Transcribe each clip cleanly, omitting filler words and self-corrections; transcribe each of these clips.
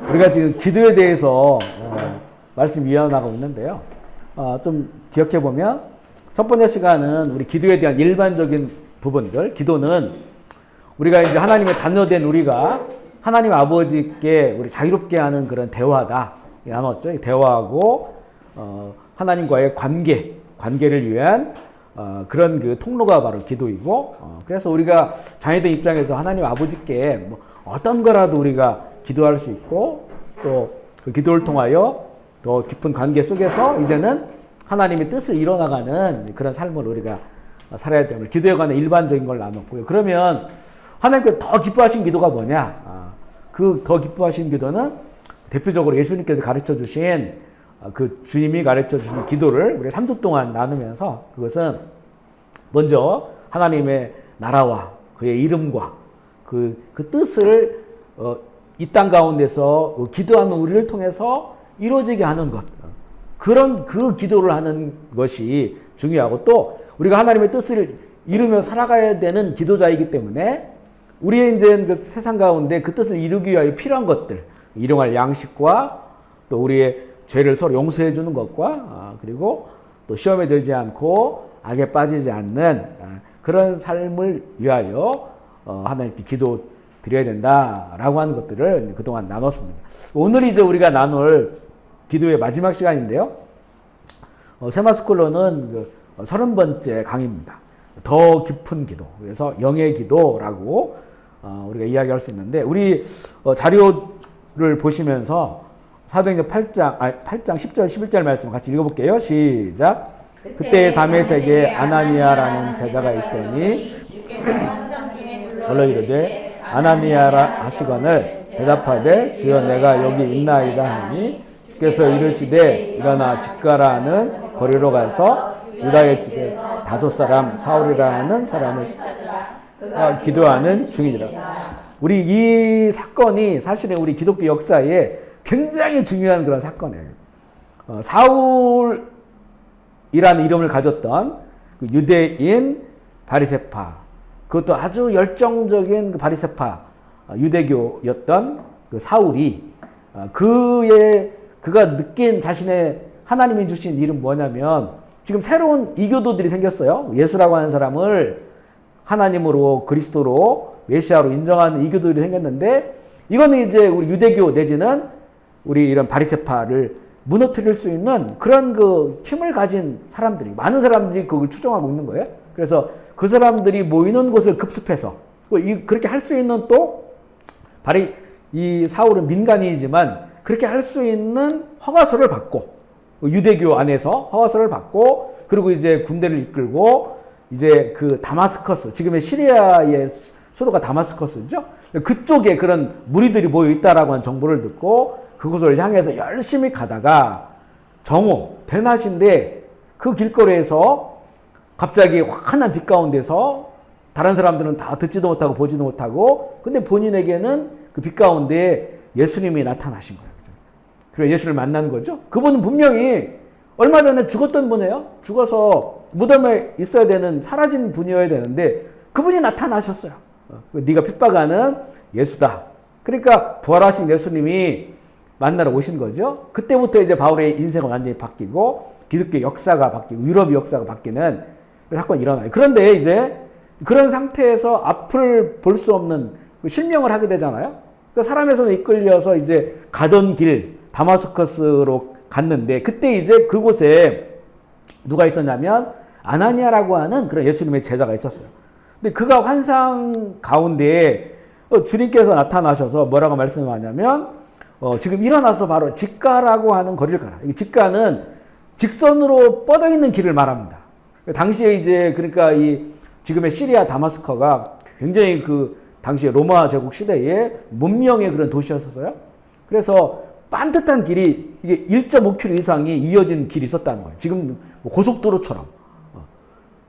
우리가 지금 기도에 대해서 말씀 이어나가고 있는데요. 좀 기억해 보면 첫 번째 시간은 우리 기도에 대한 일반적인 부분들, 기도는 우리가 이제 하나님의 자녀된 우리가 하나님 아버지께 우리 자유롭게 하는 그런 대화다 나눴죠. 대화하고 하나님과의 관계를 위한 그런 그 통로가 바로 기도이고, 그래서 우리가 자녀된 입장에서 하나님 아버지께 뭐 어떤 거라도 우리가 기도할 수 있고, 또 그 기도를 통하여 더 깊은 관계 속에서 이제는 하나님의 뜻을 이뤄나가는 그런 삶을 우리가 살아야 됩니다. 기도에 관한 일반적인 걸 나눴고요. 그러면 하나님께서 더 기뻐하신 기도가 뭐냐? 그 더 기뻐하신 기도는 대표적으로 예수님께서 가르쳐 주신 그 주님이 가르쳐 주신 기도를 우리 3주 동안 나누면서, 그것은 먼저 하나님의 나라와 그의 이름과 그 뜻을 이 땅 가운데서 기도하는 우리를 통해서 이루어지게 하는 것, 그런 그 기도를 하는 것이 중요하고, 또 우리가 하나님의 뜻을 이루며 살아가야 되는 기도자이기 때문에 우리의 이제 그 세상 가운데 그 뜻을 이루기 위하여 필요한 것들, 일용할 양식과 또 우리의 죄를 서로 용서해 주는 것과 그리고 또 시험에 들지 않고 악에 빠지지 않는 그런 삶을 위하여 하나님께 기도 드려야 된다라고 하는 것들을 그동안 나눴습니다. 오늘 이제 우리가 나눌 기도의 마지막 시간인데요. 세마스쿨로는 그 30번째 강의입니다. 더 깊은 기도, 그래서 영의 기도라고 우리가 이야기할 수 있는데, 우리 자료를 보시면서 사도행전 8장 10절 11절 말씀 같이 읽어볼게요. 시작. 그때 다메섹에 아나니아라는 제자가 있더니 불러 이르되 아나니아라 하시거늘 대답하되 주여 내가 여기 있나이다 하니 주께서 이르시되 일어나 집가라는 거리로 가서 유다의 집에 5 사울이라는 사람을 기도하는 중이니라. 우리 이 사건이 사실은 우리 기독교 역사에 굉장히 중요한 그런 사건이에요. 사울이라는 이름을 가졌던 그 유대인 바리새파, 그것도 아주 열정적인 그 바리새파 유대교였던 그 사울이 그가 느낀 자신의 하나님이 주신 일은 뭐냐면, 지금 새로운 이교도들이 생겼어요. 예수라고 하는 사람을 하나님으로 그리스도로 메시아로 인정하는 이교도들이 생겼는데, 이거는 이제 우리 유대교 내지는 우리 이런 바리새파를 무너뜨릴 수 있는 그런 그 힘을 가진 사람들이, 많은 사람들이 그걸 추종하고 있는 거예요. 그래서 그 사람들이 모이는 곳을 급습해서 그렇게 할 수 있는, 또 이 사울은 민간인이지만 그렇게 할 수 있는 허가서를 받고, 유대교 안에서 허가서를 받고, 그리고 이제 군대를 이끌고 이제 그 다마스커스, 지금의 시리아의 수도가 다마스커스죠. 그쪽에 그런 무리들이 모여 있다라고 하는 정보를 듣고 그곳을 향해서 열심히 가다가 정오 대낮인데 그 길거리에서 갑자기 환한 빛 가운데서 다른 사람들은 다 듣지도 못하고 보지도 못하고, 근데 본인에게는 그 빛 가운데 예수님이 나타나신 거예요. 그래서 예수를 만난 거죠. 그분은 분명히 얼마 전에 죽었던 분이에요. 죽어서 무덤에 있어야 되는 사라진 분이어야 되는데 그분이 나타나셨어요. 네가 핍박하는 예수다. 그러니까 부활하신 예수님이 만나러 오신 거죠. 그때부터 이제 바울의 인생은 완전히 바뀌고 기독교 역사가 바뀌고 유럽 역사가 바뀌는 사건이 일어나요. 그런데 이제 그런 상태에서 앞을 볼 수 없는 실명을 하게 되잖아요. 그 사람의 손에 이끌려서 이제 가던 길 다마스커스로 갔는데, 그때 이제 그곳에 누가 있었냐면 아나니아라고 하는 그런 예수님의 제자가 있었어요. 근데 그가 환상 가운데 주님께서 나타나셔서 뭐라고 말씀하냐면, 지금 일어나서 바로 직가라고 하는 거리를 가라. 이 직가는 직선으로 뻗어 있는 길을 말합니다. 당시에 이제 그러니까 이 지금의 시리아 다마스커가 굉장히 그 당시에 로마 제국 시대에 문명의 그런 도시였었어요. 그래서 반듯한 길이 이게 1.5km 이상이 이어진 길이 있었다는 거예요. 지금 고속도로처럼.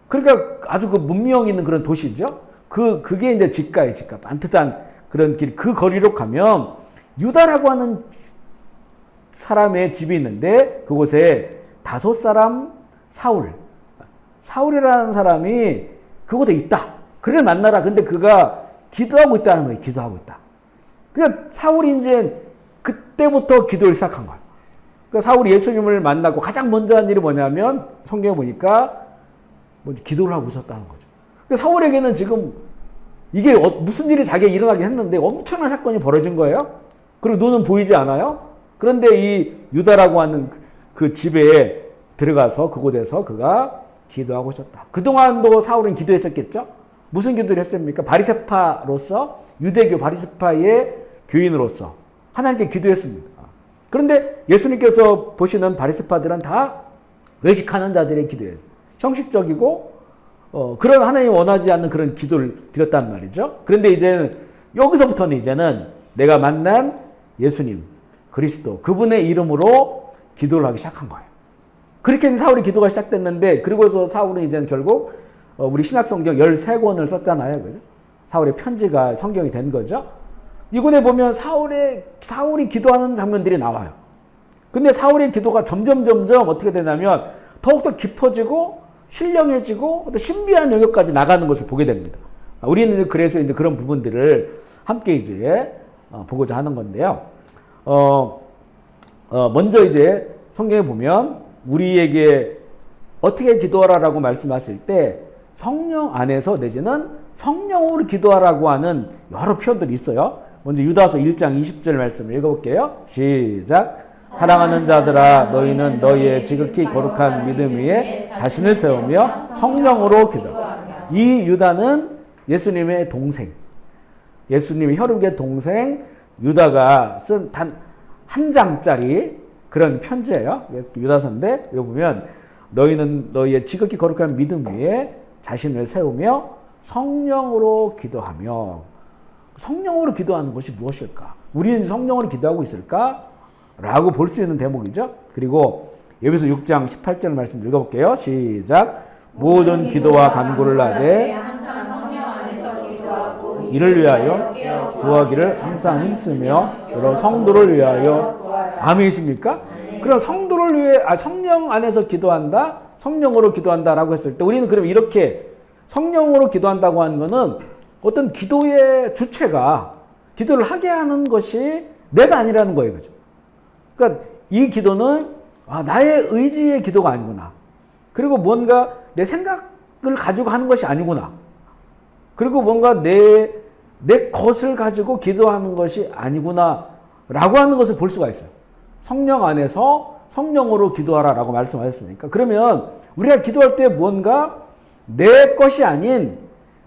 그러니까 아주 그 문명 있는 그런 도시죠. 그게 이제 직가예요, 직가. 반듯한 그런 길, 그 거리로 가면 유다라고 하는 사람의 집이 있는데 그곳에 5 사울이라는 사람이 그곳에 있다. 그를 만나라. 근데 그가 기도하고 있다는 거예요. 기도하고 있다. 그러니까 사울이 이제 그때부터 기도를 시작한 거예요. 그러니까 사울이 예수님을 만나고 가장 먼저 한 일이 뭐냐면 성경에 보니까 먼저 기도를 하고 있었다는 거죠. 그러니까 사울에게는 지금 이게 무슨 일이 자기가 일어나게 했는데 엄청난 사건이 벌어진 거예요. 그리고 눈은 보이지 않아요. 그런데 이 유다라고 하는 그 집에 들어가서 그곳에서 그가 기도하고 있었다. 그동안도 사울은 기도했었겠죠? 무슨 기도를 했습니까? 바리새파로서, 유대교 바리새파의 교인으로서 하나님께 기도했습니다. 그런데 예수님께서 보시는 바리새파들은 다 외식하는 자들의 기도예요. 형식적이고 그런 하나님이 원하지 않는 그런 기도를 드렸단 말이죠. 그런데 이제는 여기서부터는 이제는 내가 만난 예수님, 그리스도, 그분의 이름으로 기도를 하기 시작한 거예요. 그렇게 사울이 기도가 시작됐는데, 그리고서 사울은 이제는 결국 우리 신약성경 13권을 썼잖아요. 그죠? 사울의 편지가 성경이 된 거죠. 이곳에 보면 사울이 기도하는 장면들이 나와요. 근데 사울의 기도가 점점 어떻게 되냐면 더욱더 깊어지고 신령해지고 또 신비한 영역까지 나가는 것을 보게 됩니다. 우리는 그래서 이제 그런 부분들을 함께 이제 보고자 하는 건데요. 먼저 이제 성경에 보면 우리에게 어떻게 기도하라라고 말씀하실 때 성령 안에서 내지는 성령으로 기도하라고 하는 여러 표현들이 있어요. 먼저 유다서 1장 20절 말씀을 읽어볼게요. 시작. 사랑하는 자들아 너희는 너희의 지극히 거룩한 믿음 위에 자신을 세우며 성령으로 기도하라. 이 유다는 예수님의 동생, 예수님의 혈육의 동생 유다가 쓴 단 한 장짜리 그런 편지예요. 유다서인데 여기 보면 너희는 너희의 지극히 거룩한 믿음 위에 자신을 세우며 성령으로 기도하며. 성령으로 기도하는 것이 무엇일까? 우리는 성령으로 기도하고 있을까? 라고 볼 수 있는 대목이죠. 그리고 에베소 6장 18절 말씀 읽어볼게요. 시작. 모든 기도와 간구를 하되 이를 위하여 구하기를 항상 힘쓰며 여러 성도를 위하여. 아멘이십니까? 그럼 성도를 위해 성령 안에서 기도한다, 성령으로 기도한다라고 했을 때 우리는 그럼 이렇게 성령으로 기도한다고 하는 것은 어떤 기도의 주체가 기도를 하게 하는 것이 내가 아니라는 거예요. 그죠? 그러니까 이 기도는 나의 의지의 기도가 아니구나. 그리고 뭔가 내 생각을 가지고 하는 것이 아니구나. 그리고 뭔가 내 것을 가지고 기도하는 것이 아니구나 라고 하는 것을 볼 수가 있어요. 성령 안에서 성령으로 기도하라 라고 말씀하셨으니까. 그러면 우리가 기도할 때 뭔가 내 것이 아닌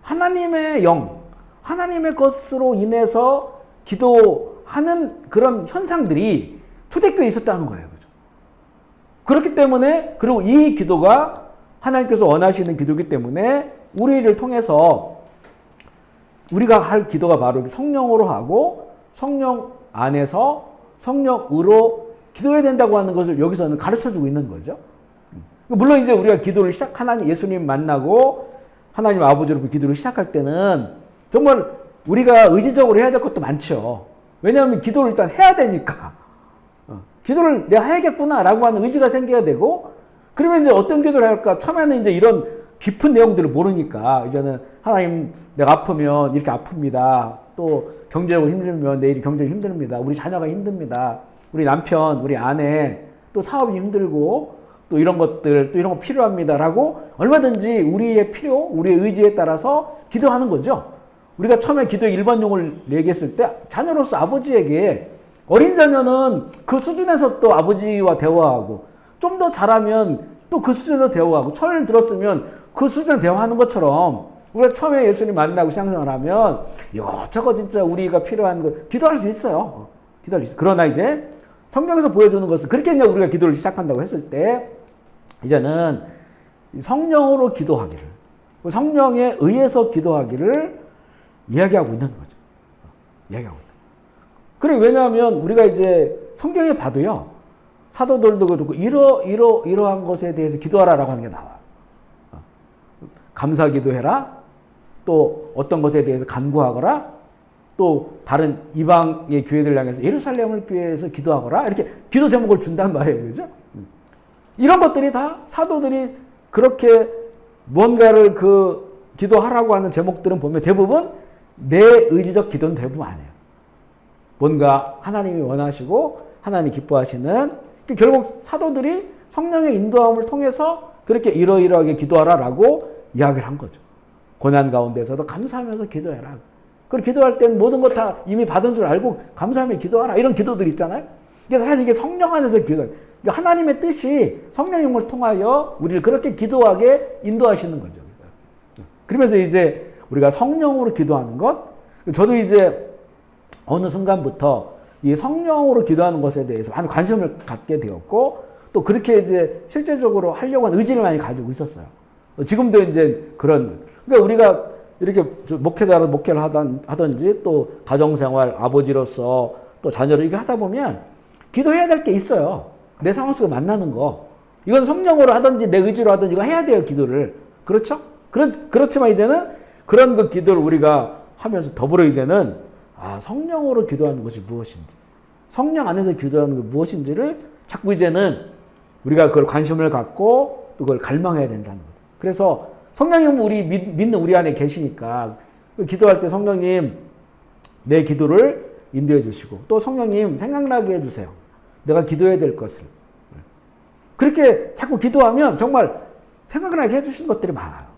하나님의 영, 하나님의 것으로 인해서 기도하는 그런 현상들이 초대교회에 있었다는 거예요. 그죠? 그렇기 때문에, 그리고 이 기도가 하나님께서 원하시는 기도이기 때문에 우리를 통해서 우리가 할 기도가 바로 성령으로 하고 성령 안에서 성령으로 기도해야 된다고 하는 것을 여기서는 가르쳐주고 있는 거죠. 물론 이제 우리가 기도를 하나님 예수님 만나고 하나님 아버지로 기도를 시작할 때는 정말 우리가 의지적으로 해야 될 것도 많죠. 왜냐하면 기도를 일단 해야 되니까. 기도를 내가 해야겠구나라고 하는 의지가 생겨야 되고, 그러면 이제 어떤 기도를 할까? 처음에는 이제 이런 깊은 내용들을 모르니까 이제는 하나님 내가 아프면 이렇게 아픕니다. 또 경제적으로 힘들면 내일이 경제적으로 힘듭니다. 우리 자녀가 힘듭니다. 우리 남편, 우리 아내, 또 사업이 힘들고 또 이런 것들, 또 이런 거 필요합니다라고 얼마든지 우리의 필요, 우리의 의지에 따라서 기도하는 거죠. 우리가 처음에 기도의 일반용을 얘기했을 때 자녀로서 아버지에게, 어린 자녀는 그 수준에서 또 아버지와 대화하고, 좀 더 잘하면 또 그 수준에서 대화하고, 철을 들었으면 그 수준에서 대화하는 것처럼 우리가 처음에 예수님 만나고 신앙생활을 하면 이것저것 진짜 우리가 필요한 거 기도할 수 있어요. 기도할 수 있어요. 그러나 이제 성경에서 보여주는 것은, 그렇게 이제 우리가 기도를 시작한다고 했을 때 이제는 성령으로 기도하기를, 성령에 의해서 기도하기를 이야기하고 있는 거죠. 이야기하고 있다. 그래, 왜냐하면 우리가 이제 성경에 봐도요, 사도들도 그렇고 이러한 것에 대해서 기도하라라고 하는 게 나와. 감사 기도해라. 또 어떤 것에 대해서 간구하거라. 또 다른 이방의 교회들 향해서 예루살렘을 교회에서 기도하거라. 이렇게 기도 제목을 준단 말이에요. 그죠? 이런 것들이 다 사도들이 그렇게 뭔가를 기도하라고 하는 제목들은 보면 대부분 내 의지적 기도는 대부분 안 해요. 뭔가 하나님이 원하시고 하나님이 기뻐하시는, 결국 사도들이 성령의 인도함을 통해서 그렇게 이러이러하게 기도하라라고 이야기를 한 거죠. 고난 가운데서도 감사하면서 기도해라. 그리고 기도할 때는 모든 것 다 이미 받은 줄 알고 감사하며 기도하라. 이런 기도들 있잖아요. 이게 사실 이게 성령 안에서 기도해요. 하나님의 뜻이 성령님을 통하여 우리를 그렇게 기도하게 인도하시는 거죠. 그러면서 이제 우리가 성령으로 기도하는 것, 저도 이제 어느 순간부터 이 성령으로 기도하는 것에 대해서 많은 관심을 갖게 되었고, 또 그렇게 이제 실제적으로 하려고 하는 의지를 많이 가지고 있었어요. 지금도 이제 그런, 그러니까 우리가 이렇게 목회자로 목회를 하든지 또 가정생활, 아버지로서 또 자녀를 이렇게 하다 보면 기도해야 될 게 있어요. 내 상황 속에 만나는 거. 이건 성령으로 하든지 내 의지로 하든지 이거 해야 돼요, 기도를. 그렇죠? 그렇지만 이제는 그런 그 기도를 우리가 하면서 더불어 이제는 성령으로 기도하는 것이 무엇인지, 성령 안에서 기도하는 것이 무엇인지를 자꾸 이제는 우리가 그걸 관심을 갖고 또 그걸 갈망해야 된다는 거죠. 그래서 성령님 우리 믿는 우리 안에 계시니까 기도할 때 성령님 내 기도를 인도해 주시고, 또 성령님 생각나게 해주세요. 내가 기도해야 될 것을. 그렇게 자꾸 기도하면 정말 생각나게 해주신 것들이 많아요.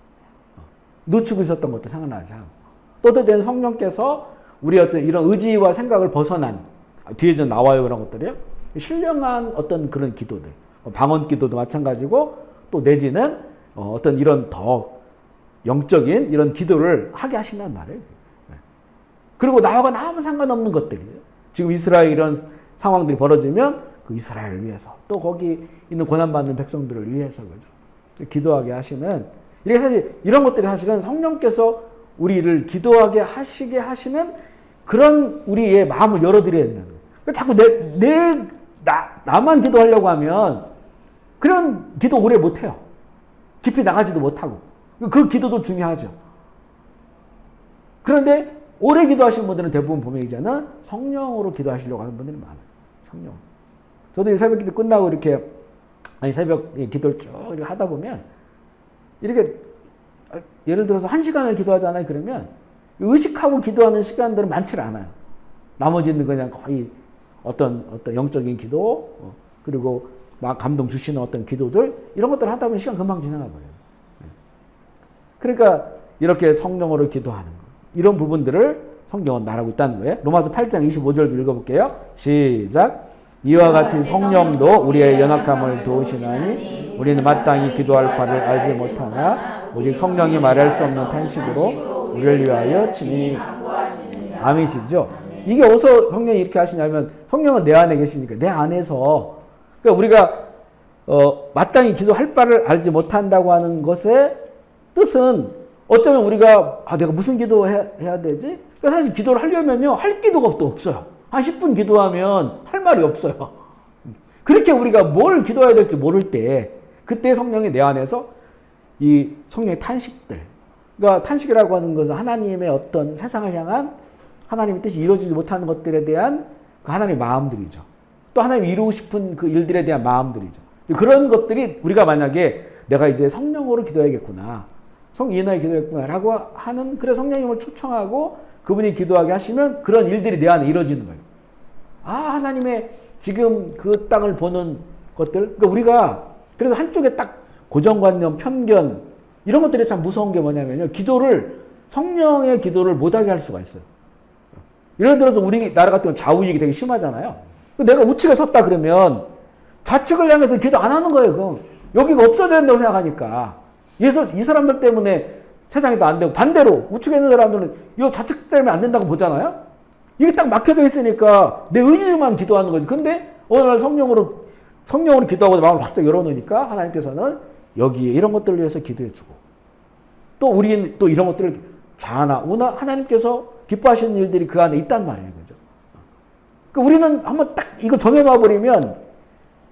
놓치고 있었던 것도 생각나게 하고, 또 어떨 때는 성령께서 우리 어떤 이런 의지와 생각을 벗어난, 뒤에 좀 나와요 그런 것들이요, 신령한 어떤 그런 기도들, 방언 기도도 마찬가지고, 또 내지는 어떤 이런 더 영적인 이런 기도를 하게 하신단 말이에요. 그리고 나와가 아무 상관없는 것들이에요. 지금 이스라엘 이런 상황들이 벌어지면 그 이스라엘을 위해서, 또 거기 있는 고난받는 백성들을 위해서 그죠, 기도하게 하시는, 이게 사실 이런 것들이 사실은 성령께서 우리를 기도하게 하시게 하시는 그런 우리의 마음을 열어드려야 된다는 거예요. 그러니까 자꾸 나만 기도하려고 하면 그런 기도 오래 못해요. 깊이 나가지도 못하고. 그 기도도 중요하죠. 그런데 오래 기도하시는 분들은 대부분 보면 이제는 성령으로 기도하시려고 하는 분들이 많아요. 성령. 저도 새벽 기도 끝나고 이렇게, 새벽 기도를 쭉 이렇게 하다 보면, 이렇게, 예를 들어서 1시간을 기도하잖아요. 그러면 의식하고 기도하는 시간들은 많지 않아요. 나머지는 그냥 거의 어떤 영적인 기도, 그리고 막 감동 주시는 어떤 기도들, 이런 것들 하다 보면 시간 금방 지나가 버려요. 그러니까 이렇게 성령으로 기도하는 것, 이런 부분들을 성경은 말하고 있다는 거예요. 로마서 8장 25절도 읽어볼게요. 시작. 이와 같이 성령도 우리의 연약함을 도우시나니 우리는 마땅히 기도할 바를 알지 못하나 오직 성령이 말할 수 없는 탄식으로 우리를 위하여 친히 아멘이시죠. 이게 어디서 성령이 이렇게 하시냐면, 성령은 내 안에 계시니까 내 안에서, 그러니까 우리가 마땅히 기도할 바를 알지 못한다고 하는 것의 뜻은, 어쩌면 우리가 내가 무슨 기도 해야 되지? 그러니까 사실 기도를 하려면요, 할 기도가 또 없어요. 한 10분 기도하면 할 말이 없어요. 그렇게 우리가 뭘 기도해야 될지 모를 때, 그때 성령이 내 안에서 이 성령의 탄식들, 그러니까 탄식이라고 하는 것은 하나님의 어떤 세상을 향한 하나님의 뜻이 이루어지지 못하는 것들에 대한 그 하나님의 마음들이죠. 또 하나님이 이루고 싶은 그 일들에 대한 마음들이죠. 그런 것들이 우리가 만약에 내가 이제 성령으로 기도해야겠구나, 성인하게 기도했구나라고 하는, 그래 성령님을 초청하고 그분이 기도하게 하시면 그런 일들이 내 안에 이루어지는 거예요. 하나님의 지금 그 땅을 보는 것들, 그러니까 우리가 그래서 한쪽에 딱 고정관념, 편견, 이런 것들이 참 무서운 게 뭐냐면요, 성령의 기도를 못하게 할 수가 있어요. 예를 들어서 우리나라 같은 경우는 좌우익이 되게 심하잖아요. 내가 우측에 섰다 그러면 좌측을 향해서 기도 안 하는 거예요. 그럼 여기가 없어져야 된다고 생각하니까. 이 사람들 때문에 세상이 더 안 되고, 반대로 우측에 있는 사람들은 이 좌측 때문에 안 된다고 보잖아요. 이게 딱 막혀져 있으니까 내 의지만 기도하는 거지. 근데 어느 날 성령으로 기도하고 마음을 확 열어놓으니까 하나님께서는 여기에 이런 것들을 위해서 기도해주고, 또 우리는 또 이런 것들을 좌나 우나 하나님께서 기뻐하시는 일들이 그 안에 있단 말이에요. 그죠? 그러니까 우리는 한번 딱 이거 정해놔버리면,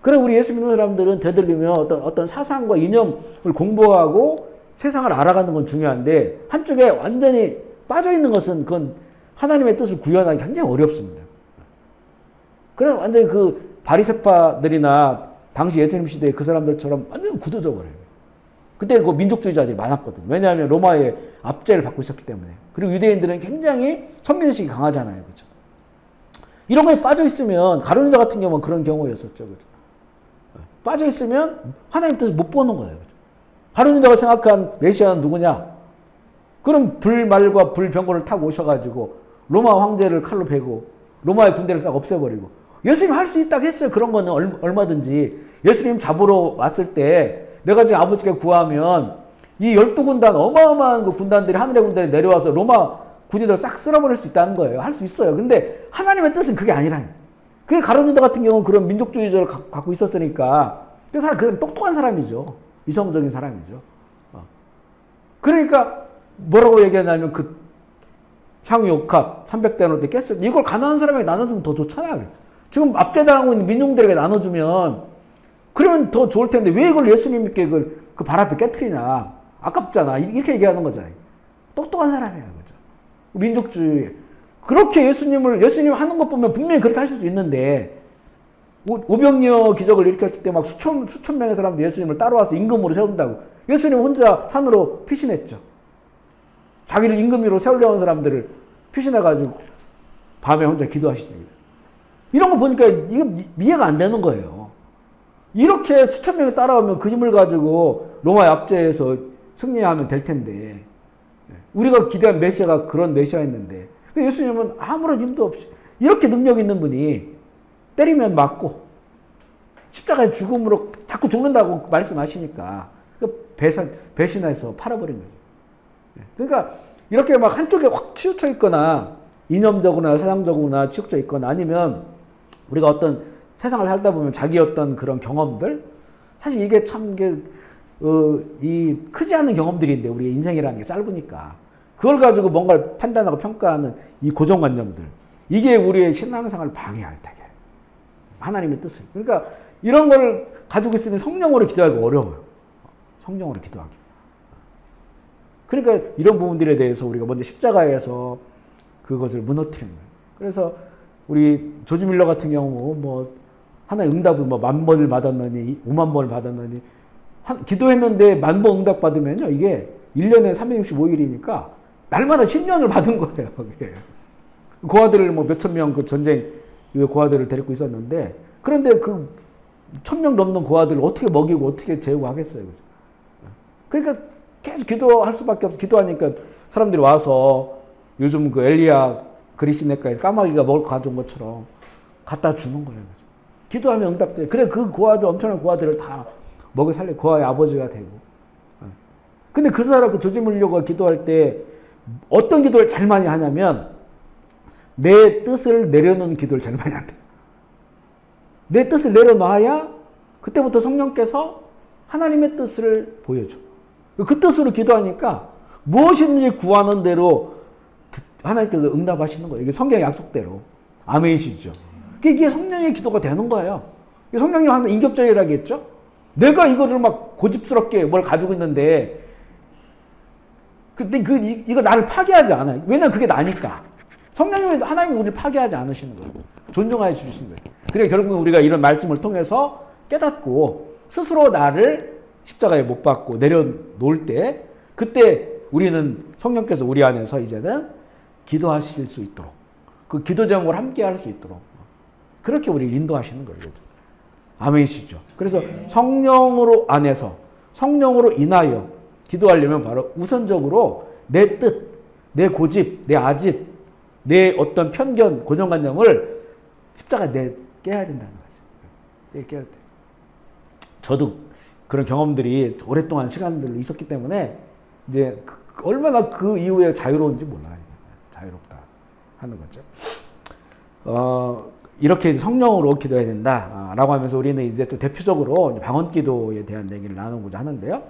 그래 우리 예수 믿는 사람들은 되도록이면 어떤 사상과 이념을 공부하고 세상을 알아가는 건 중요한데, 한쪽에 완전히 빠져있는 것은 그건 하나님의 뜻을 구현하기 굉장히 어렵습니다. 그래 완전히 그 바리새파들이나 당시 예수님 시대의 그 사람들처럼 완전히 굳어져 버려요. 그때 그 민족주의자들이 많았거든요. 왜냐하면 로마의 압제를 받고 있었기 때문에. 그리고 유대인들은 굉장히 선민의식이 강하잖아요. 그죠? 이런 거에 빠져 있으면 가룟유다 같은 경우는 그런 경우였었죠. 그죠? 빠져 있으면 하나님 뜻을 못 보는 거예요. 그죠? 가룟유다가 생각한 메시아는 누구냐? 그럼 불말과 불병거를 타고 오셔가지고 로마 황제를 칼로 베고 로마의 군대를 싹 없애버리고 예수님 할 수 있다고 했어요. 그런 거는 얼마든지. 예수님 잡으러 왔을 때 내가 지금 아버지께 구하면 이 12군단 어마어마한 그 군단들이 하늘의 군단에 내려와서 로마 군인들 싹 쓸어버릴 수 있다는 거예요. 할 수 있어요. 근데 하나님의 뜻은 그게 아니라니. 그게 가룟유다 같은 경우는 그런 민족주의를 갖고 있었으니까 그 사람 그냥 똑똑한 사람이죠. 이성적인 사람이죠. 그러니까 뭐라고 얘기하냐면 그 향유 옥합 300대나리 때 깼을 때 이걸 가난한 사람에게 나눠주면 더 좋잖아요. 지금 압제당하고 있는 민중들에게 나눠주면 그러면 더 좋을 텐데 왜 이걸 예수님께 그 발 앞에 깨트리냐. 아깝잖아. 이렇게 얘기하는 거잖아요. 똑똑한 사람이에요. 그죠? 민족주의. 그렇게 예수님 하는 것 보면 분명히 그렇게 하실 수 있는데 오병이어 기적을 일으켰을 때 막 수천 명의 사람들이 예수님을 따라와서 임금으로 세운다고. 예수님 혼자 산으로 피신했죠. 자기를 임금으로 세우려는 사람들을 피신해가지고 밤에 혼자 기도하시죠. 이런 거 보니까 이거 이해가 안 되는 거예요. 이렇게 수천 명이 따라오면 그 힘을 가지고 로마의 압제에서 승리하면 될 텐데 우리가 기대한 메시아가 그런 메시아였는데 예수님은 아무런 힘도 없이 이렇게 능력 있는 분이 때리면 맞고 십자가의 죽음으로 자꾸 죽는다고 말씀하시니까 배신해서 팔아버린 거죠. 그러니까 이렇게 막 한쪽에 확 치우쳐 있거나 이념적으로나 사상적으로나 치우쳐 있거나 아니면 우리가 어떤 세상을 살다 보면 자기 어떤 그런 경험들 사실 이게 참 이 크지 않은 경험들인데 우리 인생이라는 게 짧으니까 그걸 가지고 뭔가를 판단하고 평가하는 이 고정관념들 이게 우리의 신앙생활을 방해할 테게 하나님의 뜻을 그러니까 이런 걸 가지고 있으면 성령으로 기도하기 어려워요. 성령으로 기도하기. 그러니까 이런 부분들에 대해서 우리가 먼저 십자가에서 그것을 무너뜨리는 거예요. 그래서 우리 조지 밀러 같은 경우 뭐 하나의 응답을 뭐 10,000번을 받았느니 50,000번을 받았느니 기도했는데 10,000번 응답 받으면요 이게 1년에 365일이니까 날마다 10년을 받은 거예요. 그게. 고아들을 뭐 몇천 명 그 전쟁 고아들을 데리고 있었는데 그런데 그 1,000명 넘는 고아들을 어떻게 먹이고 어떻게 재우고 하겠어요. 그죠? 그러니까 계속 기도할 수밖에 없어. 기도하니까 사람들이 와서 요즘 그 엘리야 그리시네가에서 까마귀가 먹을 거 가져온 것처럼 갖다 주는 거예요. 그죠? 기도하면 응답돼. 그래 그 고아들 엄청난 고아들을 다 먹여 살려 고아의 아버지가 되고. 근데 그 사람 그 조지 밀러가 기도할 때 어떤 기도를 제일 많이 하냐면 내 뜻을 내려놓는 기도를 제일 많이 한대요. 내 뜻을 내려놔야 그때부터 성령께서 하나님의 뜻을 보여줘. 그 뜻으로 기도하니까 무엇이든지 구하는 대로 하나님께서 응답하시는 거예요. 이게 성경의 약속대로. 아멘이시죠. 이게 성령의 기도가 되는 거예요. 성령님 하면 인격적이라겠죠? 내가 이거를 막 고집스럽게 뭘 가지고 있는데 근데 이거 나를 파괴하지 않아요. 왜냐면 그게 나니까. 성령님은 하나님이 우리를 파괴하지 않으시는 거예요. 존중해 주시는 거예요. 그래 결국은 우리가 이런 말씀을 통해서 깨닫고 스스로 나를 십자가에 못 박고 내려놓을 때 그때 우리는 성령께서 우리 안에서 이제는 기도하실 수 있도록 그 기도 제목을 함께 할 수 있도록 그렇게 우리를 인도하시는 거예요. 아멘이시죠. 그래서 성령으로 안에서 성령으로 인하여 기도하려면 바로 우선적으로 내 뜻, 내 고집, 내 아집, 내 어떤 편견, 고정관념을 십자가에 깨야 된다는 거죠. 깨야 돼. 저도 그런 경험들이 오랫동안 시간들로 있었기 때문에 이제 얼마나 그 이후에 자유로운지 몰라요. 자유롭다 하는 거죠. 이렇게 성령으로 기도해야 된다라고 하면서 우리는 이제 또 대표적으로 방언 기도에 대한 얘기를 나누고자 하는데요.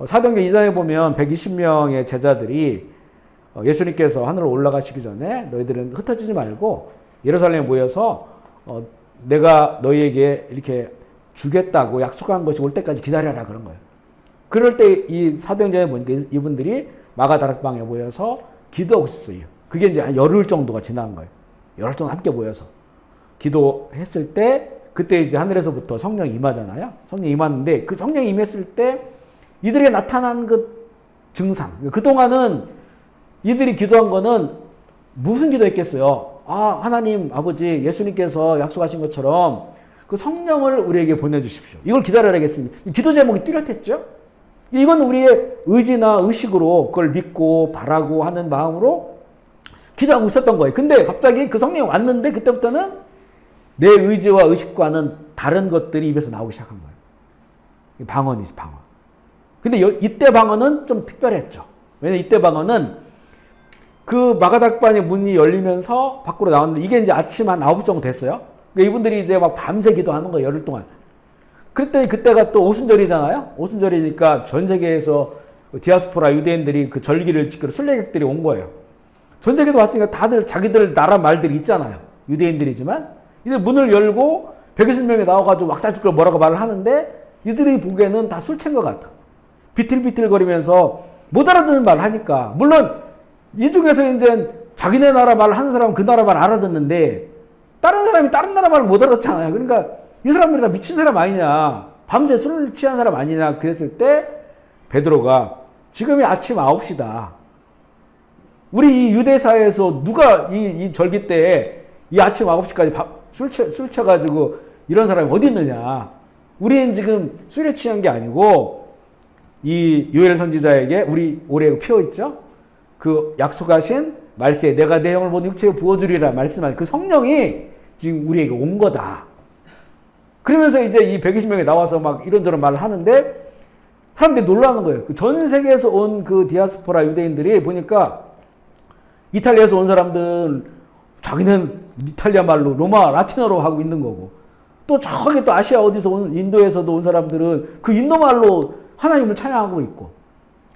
사도행전 2장에 보면 120명의 제자들이 예수님께서 하늘로 올라가시기 전에 너희들은 흩어지지 말고 예루살렘에 모여서 내가 너희에게 이렇게 주겠다고 약속한 것이 올 때까지 기다려라 그런 거예요. 그럴 때 이 사도행전에 보니까 이분들이 마가다락방에 모여서 기도하고 있어요. 그게 이제 한 열흘 정도가 지난 거예요. 열흘 정도 함께 모여서 기도했을 때 그때 이제 하늘에서부터 성령이 임하잖아요. 성령이 임하는데 그 성령이 임했을 때 이들에게 나타난 그 증상. 그동안은 이들이 기도한 거는 무슨 기도했겠어요? 하나님 아버지 예수님께서 약속하신 것처럼 그 성령을 우리에게 보내주십시오. 이걸 기다려야겠습니다. 기도 제목이 뚜렷했죠? 이건 우리의 의지나 의식으로 그걸 믿고 바라고 하는 마음으로 기도하고 있었던 거예요. 근데 갑자기 그 성령이 왔는데 그때부터는 내 의지와 의식과는 다른 것들이 입에서 나오기 시작한 거예요. 방언이지, 방언. 근데 이때 방언은 좀 특별했죠. 왜냐면 이때 방언은 그 마가닥반의 문이 열리면서 밖으로 나왔는데 이게 이제 아침 한 9시 정도 됐어요. 그러니까 이분들이 이제 막 밤새 기도하는 거예요. 열흘 동안. 그랬더니 그때가 또 오순절이잖아요. 오순절이니까 전 세계에서 디아스포라 유대인들이 그 절기를 지키러 순례객들이 온 거예요. 전 세계도 왔으니까 다들 자기들 나라 말들이 있잖아요. 유대인들이지만. 이제 문을 열고 120명이 나와가지고 왁자지껄 뭐라고 말을 하는데 이들이 보기에는 다 술 취한 것 같아. 비틀비틀거리면서 못 알아듣는 말을 하니까. 물론 이 중에서 이제 자기네 나라 말을 하는 사람은 그 나라 말 알아듣는데 다른 사람이 다른 나라 말을 못 알아듣잖아요. 그러니까 이 사람들이 다 미친 사람 아니냐. 밤새 술을 취한 사람 아니냐. 그랬을 때 베드로가 지금이 아침 9시다. 우리 이 유대 사회에서 누가 이 절기 때 이 아침 9시까지 술 취해가지고 이런 사람이 어디 있느냐. 우리는 지금 술에 취한 게 아니고 이 요엘 선지자에게 우리 올해 피어 있죠. 그 약속하신 말세에 내가 내 영을 모든 육체에 부어주리라 말씀한 그 성령이 지금 우리에게 온 거다. 그러면서 이제 이 120명이 나와서 막 이런저런 말을 하는데 사람들이 놀라는 거예요. 전 세계에서 온 그 디아스포라 유대인들이 보니까 이탈리아에서 온 사람들 자기는 이탈리아 말로 로마 라틴어로 하고 있는 거고 또 저기 또 아시아 어디서 온 인도에서도 온 사람들은 그 인도 말로 하나님을 찬양하고 있고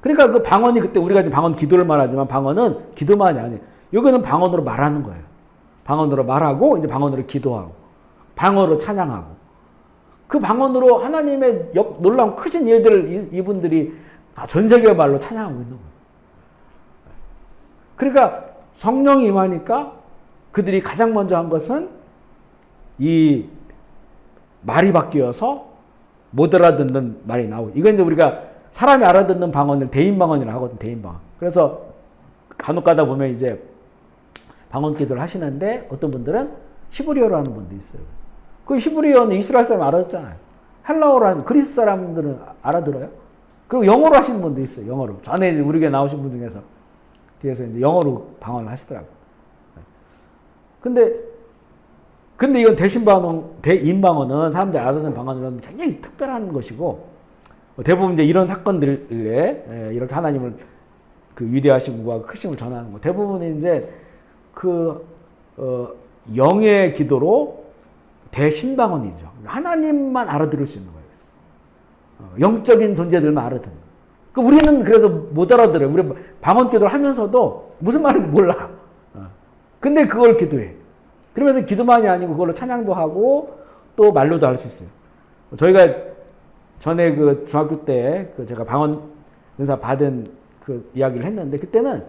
그러니까 그 방언이 그때 우리가 지금 방언 기도를 말하지만 방언은 기도만이 아니에요. 여기는 방언으로 말하는 거예요. 방언으로 말하고 이제 방언으로 기도하고 방언으로 찬양하고 그 방언으로 하나님의 놀라운 크신 일들을 이분들이 전 세계 말로 찬양하고 있는 거예요. 그러니까 성령이 임하니까 그들이 가장 먼저 한 것은 이 말이 바뀌어서 못 알아듣는 말이 나오고 이건 이제 우리가 사람이 알아듣는 방언을 대인방언이라고 하거든. 대인방언. 그래서 간혹 가다 보면 이제 방언 기도를 하시는데 어떤 분들은 히브리어로 하는 분도 있어요. 그 히브리어는 이스라엘 사람 알아듣잖아요. 헬라어로 하는 그리스 사람들은 알아들어요. 그리고 영어로 하시는 분도 있어요. 영어로. 전에 우리에게 나오신 분 중에서 뒤에서 이제 영어로 방언을 하시더라고요. 근데 이건 대인방언은 사람들이 알아듣는 방언은 굉장히 특별한 것이고 대부분 이제 이런 사건들에 이렇게 하나님을 그 위대하심과 크심을 전하는 거 대부분 이제 영의 기도로 대신방언이죠. 하나님만 알아들을 수 있는 거예요. 영적인 존재들만 알아듣는. 우리는 그래서 못 알아들어요. 우리 방언 기도를 하면서도 무슨 말인지 몰라. 근데 그걸 기도해. 그러면서 기도만이 아니고 그걸로 찬양도 하고 또 말로도 할 수 있어요. 저희가 전에 그 중학교 때 그 제가 방언 은사 받은 그 이야기를 했는데 그때는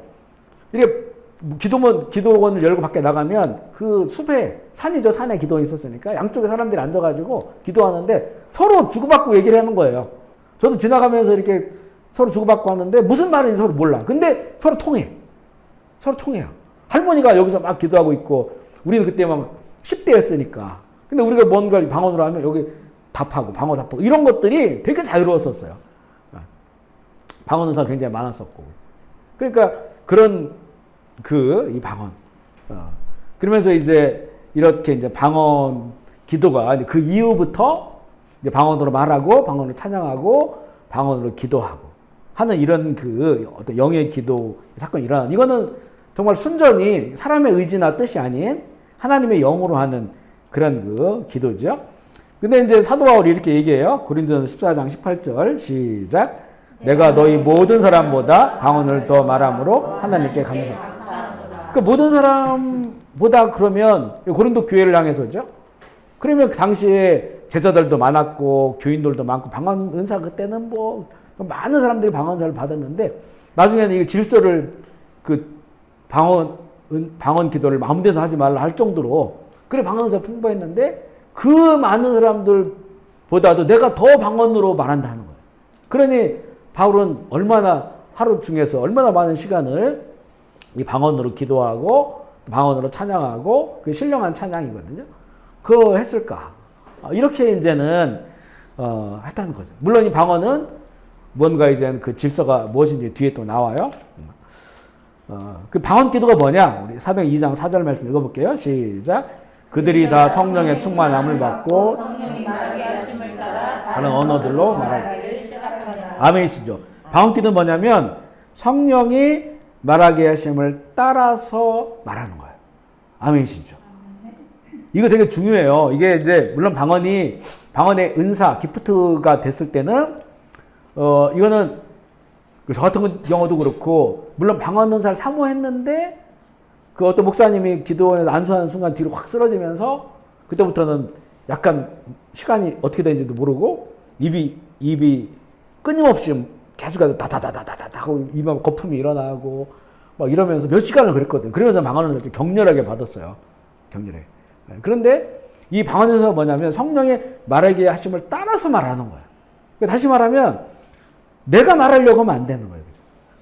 이렇게 기도원을 열고 밖에 나가면 그 숲에 산이죠. 산에 기도원이 있었으니까 양쪽에 사람들이 앉아가지고 기도하는데 서로 주고받고 얘기를 하는 거예요. 저도 지나가면서 이렇게 서로 주고받고 하는데 무슨 말인지 서로 몰라. 근데 서로 통해. 서로 통해요. 할머니가 여기서 막 기도하고 있고 우리는 그때 막 10대였으니까. 근데 우리가 뭔가 방언으로 하면 여기 답하고 방언 답하고 이런 것들이 되게 자유로웠었어요. 방언 은사가 굉장히 많았었고. 그러니까 그런 이 방언. 그러면서 이제 이렇게 이제 방언 기도가 그 이후부터 이제 방언으로 말하고 방언으로 찬양하고 방언으로 기도하고 하는 이런 어떤 영의 기도 사건이 일어나는 이거는 정말 순전히 사람의 의지나 뜻이 아닌 하나님의 영으로 하는 그런 기도죠. 근데 이제 사도 바울이 이렇게 얘기해요. 고린도전서 14장 18절 시작. 내가 너희 모든 사람보다 방언을 더 말함으로 하나님께 감사합니다. 그 모든 사람보다 그러면 고린도 교회를 향해서죠. 그러면 그 당시에 제자들도 많았고 교인들도 많고 방언 은사 그때는 뭐 많은 사람들이 방언 은사를 받았는데 나중에는 이 질서를 방언 기도를 아무데나 하지 말라 할 정도로 그래 방언 은사가 풍부했는데 그 많은 사람들보다도 내가 더 방언으로 말한다는 거예요. 그러니 바울은 얼마나 하루 중에서 얼마나 많은 시간을 이 방언으로 기도하고 방언으로 찬양하고 그 신령한 찬양이거든요. 그거 했을까? 이렇게 이제는 했다는 거죠. 물론 이 방언은 뭔가 이제 그 질서가 무엇인지 뒤에 또 나와요. 그 방언 기도가 뭐냐? 우리 사도행 2장 4절 말씀 읽어볼게요. 시작. 그들이 다 성령의 충만함을 받고 성령이 말하게 하심을 따라 다른 언어들로 말하기를 시작하니라. 아멘이시죠. 방언 기도는 뭐냐면 성령이 말하게 하심을 따라서 말하는 거예요. 아멘이시죠. 이거 되게 중요해요. 이게 이제 물론 방언의 은사, 기프트가 됐을 때는 이거는 저 같은 경우도 그렇고 물론 방언 은사를 사모했는데 그 어떤 목사님이 기도원에서 안수하는 순간 뒤로 확 쓰러지면서 그때부터는 약간 시간이 어떻게 되는지도 모르고 입이 끊임없이 계속 다다다다다다 하고 입에 거품이 일어나고 막 이러면서 몇 시간을 그랬거든. 그러면서 방언을 좀 격렬하게 받았어요. 격렬하게. 그런데 이 방언에서 뭐냐면 성령의 말하게 하심을 따라서 말하는 거예요. 다시 말하면 내가 말하려고 하면 안 되는 거예요.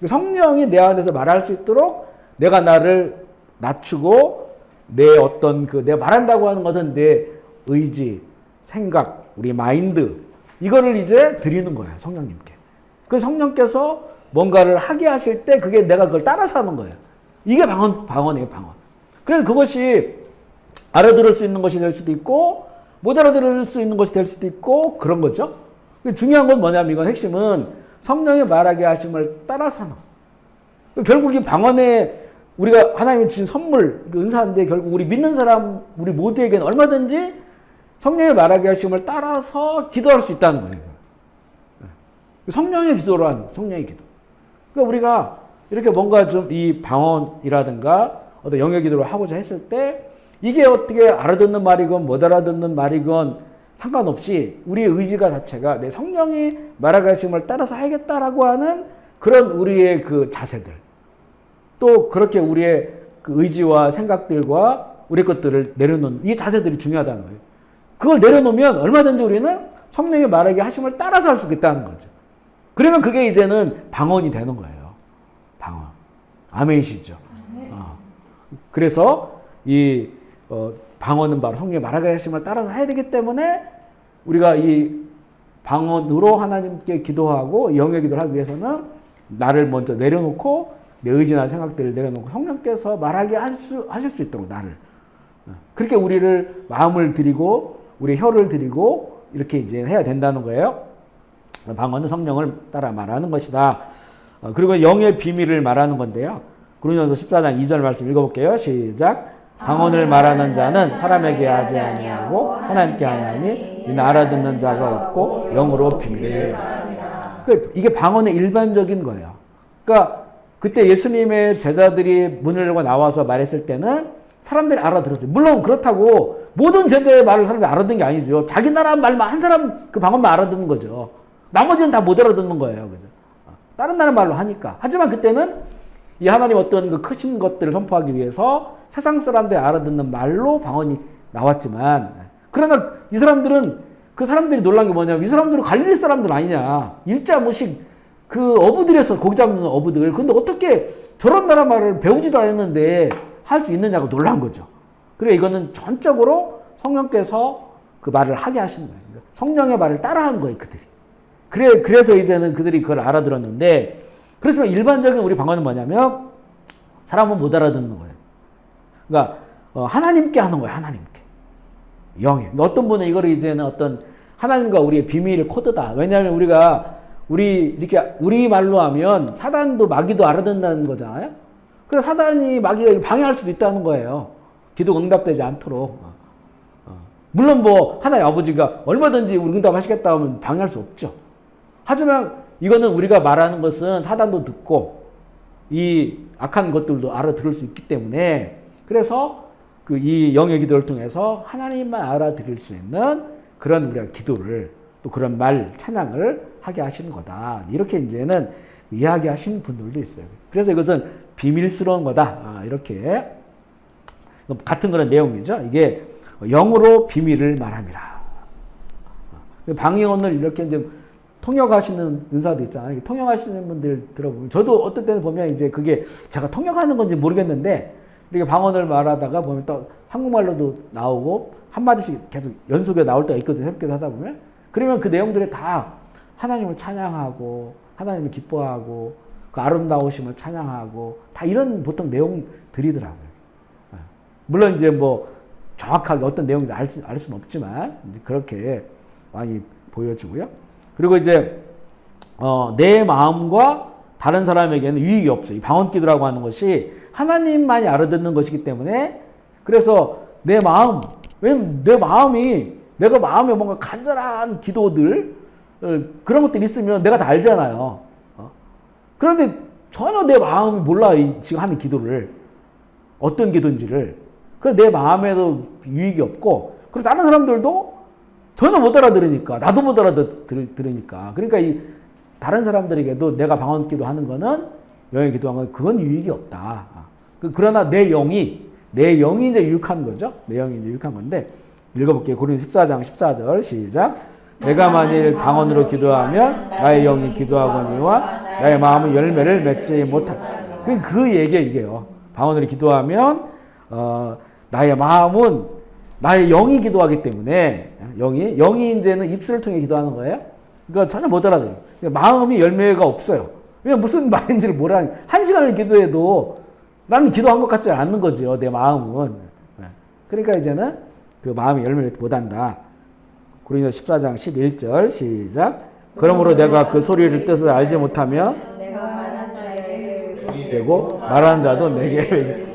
성령이 내 안에서 말할 수 있도록 내가 나를 낮추고 내 어떤 내가 말한다고 하는 것은 내 의지, 생각, 우리 마인드 이거를 이제 드리는 거예요. 성령님께. 그 성령께서 뭔가를 하게 하실 때 그게 내가 그걸 따라서 하는 거예요. 이게 방언이에요, 방언. 그래서 그것이 알아들을 수 있는 것이 될 수도 있고 못 알아들을 수 있는 것이 될 수도 있고 그런 거죠. 중요한 건 뭐냐면 이건 핵심은 성령이 말하게 하심을 따라서 하는 거예요. 결국 이 방언에 우리가 하나님이 주신 선물, 은사인데 결국 우리 믿는 사람, 우리 모두에게는 얼마든지 성령의 말하게 하심을 따라서 기도할 수 있다는 거예요. 성령의 기도로 하는 거예요. 성령의 기도. 그러니까 우리가 이렇게 뭔가 좀 이 방언이라든가 어떤 영의 기도를 하고자 했을 때 이게 어떻게 알아듣는 말이건 못 알아듣는 말이건 상관없이 우리의 의지가 자체가 내 성령이 말하게 하심을 따라서 하겠다라고 하는 그런 우리의 그 자세들 또 그렇게 우리의 그 의지와 생각들과 우리 것들을 내려놓는 이 자세들이 중요하다는 거예요. 그걸 내려놓으면 얼마든지 우리는 성령이 말하게 하심을 따라서 할 수 있다는 거죠. 그러면 그게 이제는 방언이 되는 거예요. 방언. 아멘이시죠. 그래서 이 방언은 바로 성령이 말하게 하심을 따라서 해야 되기 때문에 우리가 이 방언으로 하나님께 기도하고 영의 기도를 하기 위해서는 나를 먼저 내려놓고 내 의지나 생각들을 내려놓고 성령께서 말하게 하실 수 있도록 나를 그렇게 우리를 마음을 드리고 우리 혀를 드리고 이렇게 이제 해야 된다는 거예요. 방언은 성령을 따라 말하는 것이다. 그리고 영의 비밀을 말하는 건데요. 고린도서 14장 2절 말씀 읽어볼게요. 시작. 방언을 말하는 자는 사람에게 하지 아니하고 하나님께 하나니 이는 알아듣는 자가 없고 영으로 비밀을 말합니다. 이게 방언의 일반적인 거예요. 그러니까 그때 예수님의 제자들이 문을 열고 나와서 말했을 때는 사람들이 알아들었어요. 물론 그렇다고 모든 제자의 말을 사람들이 알아듣는 게 아니죠. 자기 나라 말만 한 사람 그 방언만 알아듣는 거죠. 나머지는 다 못 알아듣는 거예요. 그죠? 다른 나라 말로 하니까. 하지만 그때는 이 하나님 어떤 그 크신 것들을 선포하기 위해서 세상 사람들이 알아듣는 말로 방언이 나왔지만 그러나 이 사람들은 그 사람들이 놀란 게 뭐냐면 이 사람들은 갈릴리 사람들 아니냐. 일자무식 그 어부들에서 고기 잡는 어부들. 근데 어떻게 저런 나라 말을 배우지도 않았는데 할 수 있느냐고 놀란 거죠. 그래 이거는 전적으로 성령께서 그 말을 하게 하신 거예요. 성령의 말을 따라한 거예요, 그들이. 그래서 이제는 그들이 그걸 알아들었는데 그래서 일반적인 우리 방언은 뭐냐면 사람은 못 알아듣는 거예요. 그러니까 하나님께 하는 거예요, 하나님께. 영에. 어떤 분은 이거를 이제는 어떤 하나님과 우리의 비밀 코드다. 왜냐하면 우리 말로 하면 사단도 마귀도 알아듣는다는 거잖아요. 그래서 사단이 마귀가 방해할 수도 있다는 거예요. 기도가 응답되지 않도록. 물론 하나의 아버지가 얼마든지 우리 응답하시겠다 하면 방해할 수 없죠. 하지만 이거는 우리가 말하는 것은 사단도 듣고 이 악한 것들도 알아들을 수 있기 때문에 그래서 이 영의 기도를 통해서 하나님만 알아들을 수 있는 그런 우리가 기도를 또 그런 말 찬양을 하게 하시는 거다. 이렇게 이제는 이야기하시는 분들도 있어요. 그래서 이것은 비밀스러운 거다. 이렇게 같은 그런 내용이죠. 이게 영으로 비밀을 말함이라. 방언을 이렇게 이제 통역하시는 은사도 있잖아요. 통역하시는 분들 들어보면 저도 어떤 때는 보면 이제 그게 제가 통역하는 건지 모르겠는데 이렇게 방언을 말하다가 보면 또 한국말로도 나오고 한마디씩 계속 연속에 나올 때가 있거든요. 새벽기도 하다 보면. 그러면 그 내용들이 다 하나님을 찬양하고 하나님을 기뻐하고 그 아름다우심을 찬양하고 다 이런 보통 내용들이더라고요. 물론 이제 뭐 정확하게 어떤 내용인지 알 수는 없지만 이제 그렇게 많이 보여지고요. 그리고 이제 내 마음과 다른 사람에게는 유익이 없어요. 이 방언기도라고 하는 것이 하나님만이 알아듣는 것이기 때문에 그래서 내 마음, 왜냐면 내가 마음에 뭔가 간절한 기도들 그런 것들이 있으면 내가 다 알잖아요. 그런데 전혀 내 마음이 몰라 지금 하는 기도를 어떤 기도인지를. 그래서 내 마음에도 유익이 없고 그리고 다른 사람들도 전혀 못 알아들으니까 나도 못 알아들으니까 그러니까 이 다른 사람들에게도 내가 방언기도 하는 거는 영의 기도한 건 그건 유익이 없다. 그러나 내 영이 이제 유익한 거죠. 내 영이 이제 유익한 건데 읽어볼게요. 고린도서 14장 14절 시작. 내가 만일 방언으로 기도하면 나의 영이 기도하거니와 나의 마음은 열매를 맺지 못한다. 그 얘기예요, 이게요. 방언으로 기도하면 나의 마음은 나의 영이 기도하기 때문에 영이 이제는 입술을 통해 기도하는 거예요. 그러니까 전혀 못 알아들어요. 마음이 열매가 없어요. 왜냐 무슨 말인지를 모르니 한 시간을 기도해도 나는 기도한 것 같지 않는 거죠. 내 마음은. 그러니까 이제는 그 마음이 열매를 못한다. 고린도서 14장 11절 시작. 그러므로 내가 그 소리를 뜻을 알지 못하면 내가 말한 자에게 되고 말하는 자도 내게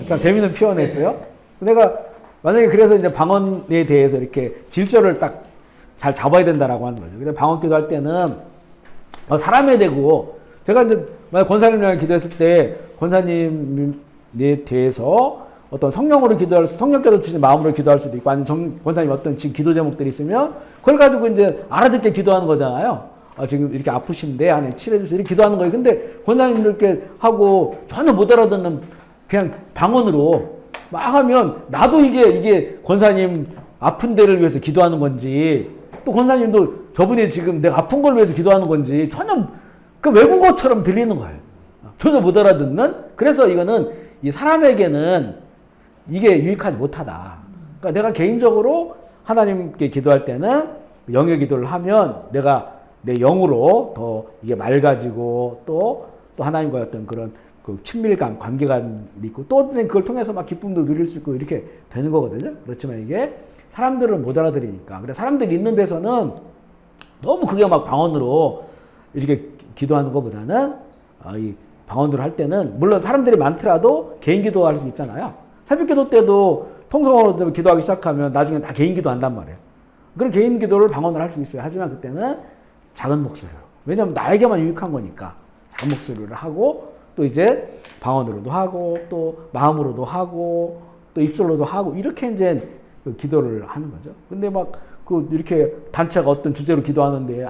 참 재밌는 표현했어요. 내가 만약에 그래서 이제 방언에 대해서 이렇게 질서를 딱 잘 잡아야 된다라고 하는 거죠. 그래서 방언기도 할 때는 사람에 대고 제가 이제 만약 권사님이랑 기도했을 때 권사님에 대해서 어떤 성령으로 성령께서 주신 마음으로 기도할 수도 있고 아니면 권사님 어떤 지금 기도 제목들이 있으면 그걸 가지고 이제 알아듣게 기도하는 거잖아요. 지금 이렇게 아프신데 안에 칠해주세요 이렇게 기도하는 거예요. 근데 권사님 이렇게 하고 전혀 못 알아듣는 그냥 방언으로 막 하면 나도 이게 권사님 아픈 데를 위해서 기도하는 건지 또 권사님도 저분이 지금 내가 아픈 걸 위해서 기도하는 건지 전혀 그 외국어처럼 들리는 거예요. 전혀 못 알아듣는. 그래서 이거는 이 사람에게는 이게 유익하지 못하다. 그러니까 내가 개인적으로 하나님께 기도할 때는 영의 기도를 하면 내가 내 영으로 더 이게 맑아지고 또 하나님과의 어떤 그런 그 친밀감, 관계감이 있고 또 그걸 통해서 막 기쁨도 누릴 수 있고 이렇게 되는 거거든요. 그렇지만 이게 사람들은 못 알아들으니까. 그래 사람들이 있는 데서는 너무 그게 막 방언으로 이렇게 기도하는 것보다는 이 방언으로 할 때는 물론 사람들이 많더라도 개인 기도할 수 있잖아요. 새벽 기도 때도 통성으로 기도하기 시작하면 나중에 다 개인 기도 한단 말이에요. 그런 개인 기도를 방언을 할 수 있어요. 하지만 그때는 작은 목소리로. 왜냐하면 나에게만 유익한 거니까 작은 목소리를 하고 또 이제 방언으로도 하고 또 마음으로도 하고 또 입술로도 하고 이렇게 이제 그 기도를 하는 거죠. 근데 막 그 이렇게 단체가 어떤 주제로 기도하는데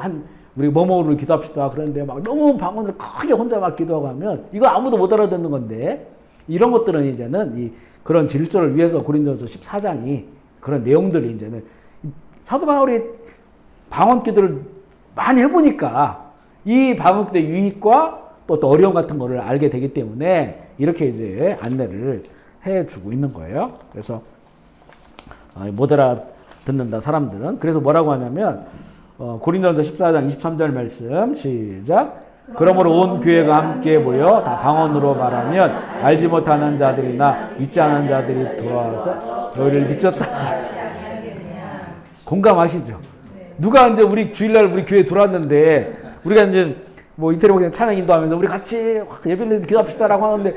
우리 뭐뭐로 기도합시다 그런데 막 너무 방언을 크게 혼자 막 기도하고 하면 이거 아무도 못 알아듣는 건데 이런 것들은 이제는 그런 질서를 위해서 고린도서 14장이 그런 내용들이 이제는 사도 바울이 방언 기도를 많이 해보니까 이 방언 기도의 유익과 또 어려움 같은 거를 알게 되기 때문에 이렇게 이제 안내를 해주고 있는 거예요. 그래서 못 알아듣는다 사람들은. 그래서 뭐라고 하냐면 고린도서 14장 23절 말씀 시작. 그러므로 온 교회가 함께 모여 다 방언으로 말하면 알지 못하는 자들이나 믿지 않은 자들이 들어와서 너희를 미쳤다. 공감하시죠? 누가 이제 우리 주일날 우리 교회 들어왔는데 우리가 이제 뭐 이태리 목사님 찬양 인도하면서 우리 같이 예배를 기도합시다라고 하는데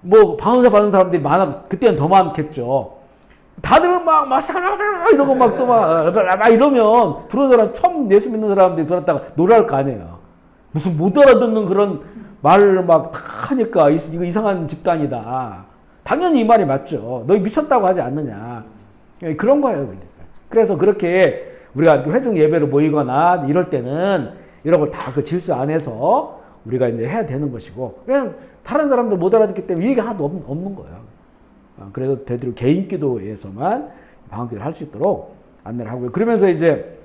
뭐 방언사 받는 사람들이 그때는 더 많겠죠. 다들 막 이러고 막 또 막 이러면 들어온 사람 처음 예수 믿는 사람들이 들었다가 놀랄 거 아니에요. 무슨 못 알아듣는 그런 말을 막 하니까 이거 이상한 집단이다. 당연히 이 말이 맞죠. 너희 미쳤다고 하지 않느냐. 그런 거예요. 그래서 그렇게 우리가 회중 예배를 모이거나 이럴 때는 이런 걸 다 그 질서 안에서 우리가 이제 해야 되는 것이고 그냥 다른 사람들 못 알아듣기 때문에 위기가 하나도 없는 거예요. 그래서 대대로 개인 기도에서만 방언기도를 할 수 있도록 안내를 하고요. 그러면서 이제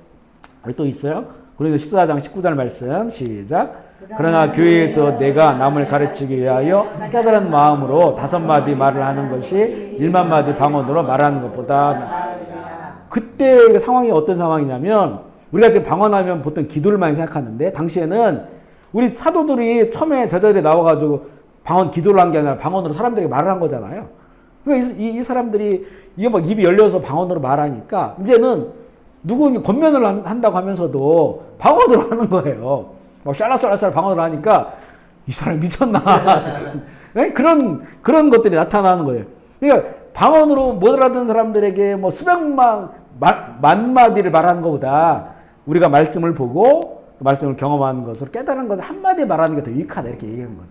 또 있어요. 고린도서 14장 19절 말씀 시작. 그러나 교회에서 내가 남을 가르치기 위하여 깨달은 마음으로 5마디 말을 하는 것이 1만 마디 방언으로 말하는 것보다. 그때 상황이 어떤 상황이냐면 우리가 지금 방언하면 보통 기도를 많이 생각하는데 당시에는 우리 사도들이 처음에 제자들이 나와가지고 방언 기도를 한 게 아니라 방언으로 사람들에게 말을 한 거잖아요. 그러니까 이 사람들이 이게 막 입이 열려서 방언으로 말하니까 이제는 누구 권면을 한다고 하면서도 방언으로 하는 거예요. 막 샬라샬라샬 방언을 하니까 이 사람이 미쳤나. 네? 그런 것들이 나타나는 거예요. 그러니까 방언으로 못 알아듣는 사람들에게 뭐 수백만 만 마디를 말하는 것보다 우리가 말씀을 보고 말씀을 경험하는 것으로 깨달은 것을 한마디 말하는 게 더 유익하다 이렇게 얘기하는 거죠.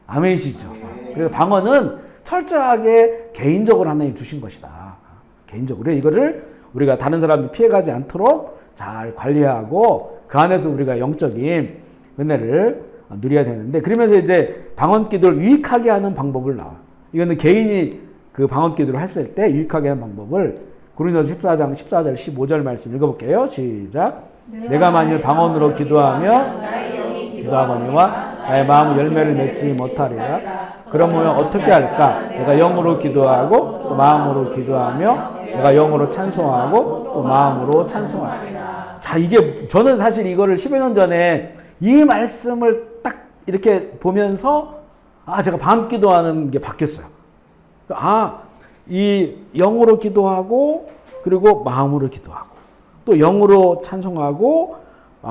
아멘이시죠. 그래서 방언은 철저하게 개인적으로 하나님 주신 것이다. 개인적으로 이거를 우리가 다른 사람이 피해가지 않도록 잘 관리하고 그 안에서 우리가 영적인 은혜를 누려야 되는데 그러면서 이제 방언 기도를 유익하게 하는 방법을 나와. 이거는 개인이 그 방언 기도를 했을 때 유익하게 하는 방법을 고린도서 14장 14절 15절 말씀 읽어볼게요. 시작. 내가 만일 방언으로 기도하거니와 나의 마음은 열매를 맺지 못하리라. 그러면 어떻게 할까? 내가 영으로 기도하고 또 마음으로 기도하며 내가 영으로 찬송하고 또 마음으로 찬송하리라. 자, 이게 저는 사실 이거를 10여 년 전에 이 말씀을 딱 이렇게 보면서 제가 방언 기도하는 게 바뀌었어요. 이 영으로 기도하고 그리고 마음으로 기도하고 또 영으로 찬송하고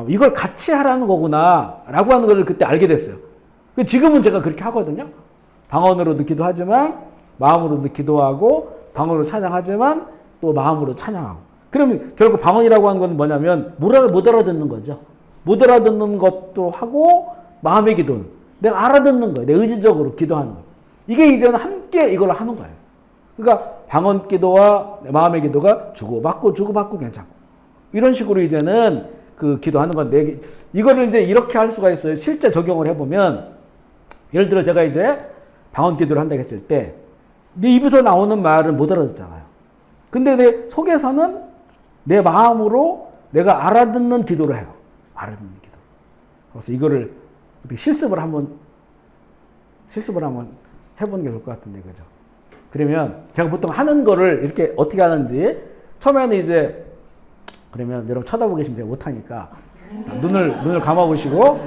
이걸 같이 하라는 거구나 라고 하는 걸 그때 알게 됐어요. 지금은 제가 그렇게 하거든요. 방언으로도 기도하지만 마음으로도 기도하고 방언으로 찬양하지만 또 마음으로 찬양하고. 그러면 결국 방언이라고 하는 건 뭐냐면 못 알아듣는 거죠. 못 알아듣는 것도 하고 마음의 기도는 내가 알아듣는 거예요. 내 의지적으로 기도하는 거예요. 이게 이제는 함께 이걸 하는 거예요. 그러니까 방언 기도와 마음의 기도가 주고받고 괜찮고 이런 식으로 이제는 그 기도하는 건데 이거를 이제 이렇게 할 수가 있어요. 실제 적용을 해보면 예를 들어 제가 이제 방언 기도를 한다고 했을 때 네 입에서 나오는 말은 못 알아듣잖아요. 근데 내 속에서는 내 마음으로 내가 알아듣는 기도를 해요. 알아듣는 기도. 그래서 이거를 실습을 한번 해보는 게 좋을 것 같은데 그죠? 그러면 제가 보통 하는 거를 이렇게 어떻게 하는지 처음에는 이제 그러면 여러분 쳐다보고 계시면 제가 못하니까 눈을 감아보시고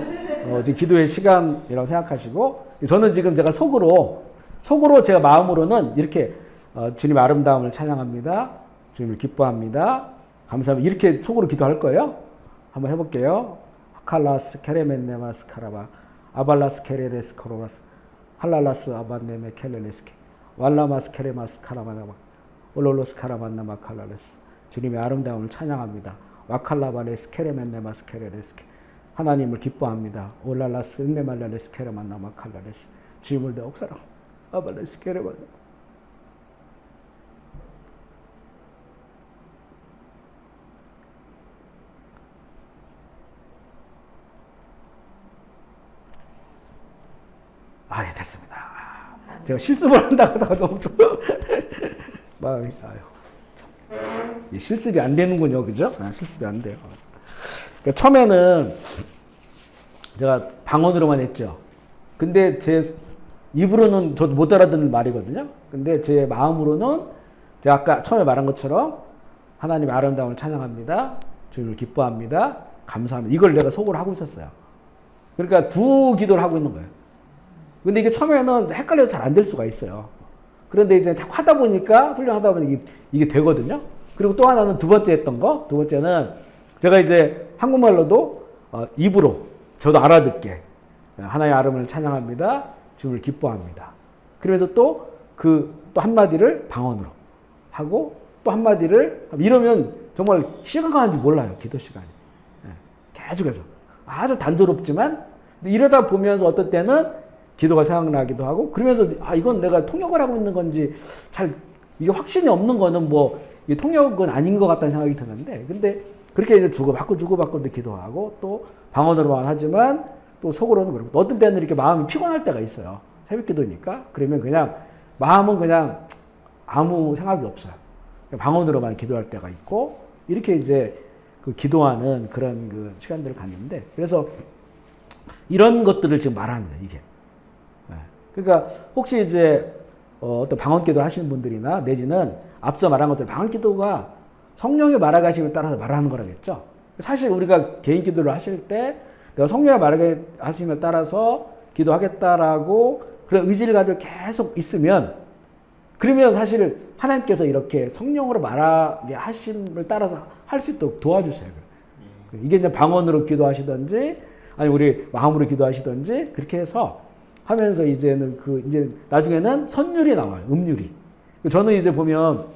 지금 기도의 시간이라고 생각하시고 저는 지금 제가 속으로 제가 마음으로는 이렇게 주님의 아름다움을 찬양합니다. 주님을 기뻐합니다. 감사합니다. 이렇게 속으로 기도할 거예요. 한번 해볼게요. 칼라스 케레멘네마스 카라바 아발라스 케레레스 코로바스 할랄라스 아반네메 켈레레스케 왈라마스 케레마스 카라바나마 올롤로스 카라반나마 칼라레스 주님의 아름다움을 찬양합니다. 와칼라바레스 케레멘네마스 케레레스케 하나님을 기뻐합니다. 올랄라스 은네말라레스 케레만나마 칼라레스 주님을 내 옥사랑 아발레스 케레만나 예, 됐습니다. 제가 실습을 한다고 하다가 너무 실습이 안 되는군요. 그죠? 실습이 안 돼요. 그러니까 처음에는 제가 방언으로만 했죠. 근데 제 입으로는 저도 못 알아듣는 말이거든요. 근데 제 마음으로는 제가 아까 처음에 말한 것처럼 하나님의 아름다움을 찬양합니다. 주님을 기뻐합니다. 감사합니다. 이걸 내가 속으로 하고 있었어요. 그러니까 두 기도를 하고 있는 거예요. 근데 이게 처음에는 헷갈려서 잘 안 될 수가 있어요. 그런데 이제 자꾸 하다 보니까, 훈련하다 보니까 이게 되거든요. 그리고 또 하나는 두 번째 했던 거, 두 번째는 제가 이제 한국말로도 입으로 저도 알아듣게 하나님의 아름을 찬양합니다. 주님을 기뻐합니다. 그러면서 또 한마디를 방언으로 하고 또 한마디를 이러면 정말 시간 가는지 몰라요. 기도 시간이. 계속해서. 아주 단조롭지만 이러다 보면서 어떤 때는 기도가 생각나기도 하고 그러면서 이건 내가 통역을 하고 있는 건지 잘 이게 확신이 없는 거는 이게 통역은 아닌 것 같다는 생각이 드는데 근데 그렇게 이제 주고받고 기도하고 또 방언으로만 하지만 또 속으로는 그렇고 어떤 때는 이렇게 마음이 피곤할 때가 있어요. 새벽 기도니까. 그러면 그냥 마음은 그냥 아무 생각이 없어요. 방언으로만 기도할 때가 있고 이렇게 이제 그 기도하는 그런 그 시간들을 갖는데 그래서 이런 것들을 지금 말하는 거예요, 이게. 그러니까 혹시 이제 어떤 방언 기도를 하시는 분들이나 내지는 앞서 말한 것들 방언 기도가 성령의 말하심에 따라서 말하는 거라겠죠. 사실 우리가 개인 기도를 하실 때 내가 성령의 말하심에 따라서 기도하겠다라고 그런 의지를 가지고 계속 있으면 그러면 사실 하나님께서 이렇게 성령으로 말하게 하심을 따라서 할 수 있도록 도와주세요. 이게 이제 방언으로 기도하시든지 아니 우리 마음으로 기도하시든지 그렇게 해서 하면서 이제는 이제 나중에는 선율이 나와요. 음률이. 저는 이제 보면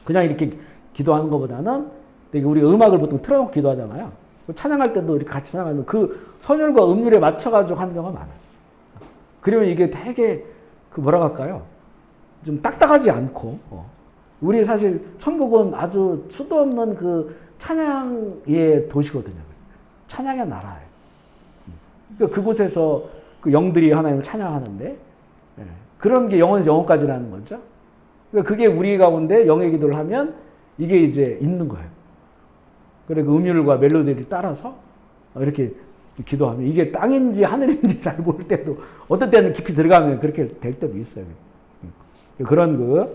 그냥 이렇게 기도하는 것보다는 되게 우리 음악을 보통 틀어놓고 기도하잖아요. 찬양할 때도 이렇게 같이 찬양하면 그 선율과 음률에 맞춰가지고 하는 경우가 많아요. 그러면 이게 되게 뭐라고 할까요? 좀 딱딱하지 않고 우리 사실 천국은 아주 수도 없는 그 찬양의 도시거든요. 찬양의 나라예요. 그러니까 그곳에서 그 영들이 하나님을 찬양하는데 그런 게 영원에서 영원까지라는 거죠. 그러니까 그게 우리 가운데 영의 기도를 하면 이게 이제 있는 거예요. 그래 그 음율과 멜로디를 따라서 이렇게 기도하면 이게 땅인지 하늘인지 잘 모를 때도 어떤 때는 깊이 들어가면 그렇게 될 때도 있어요. 그런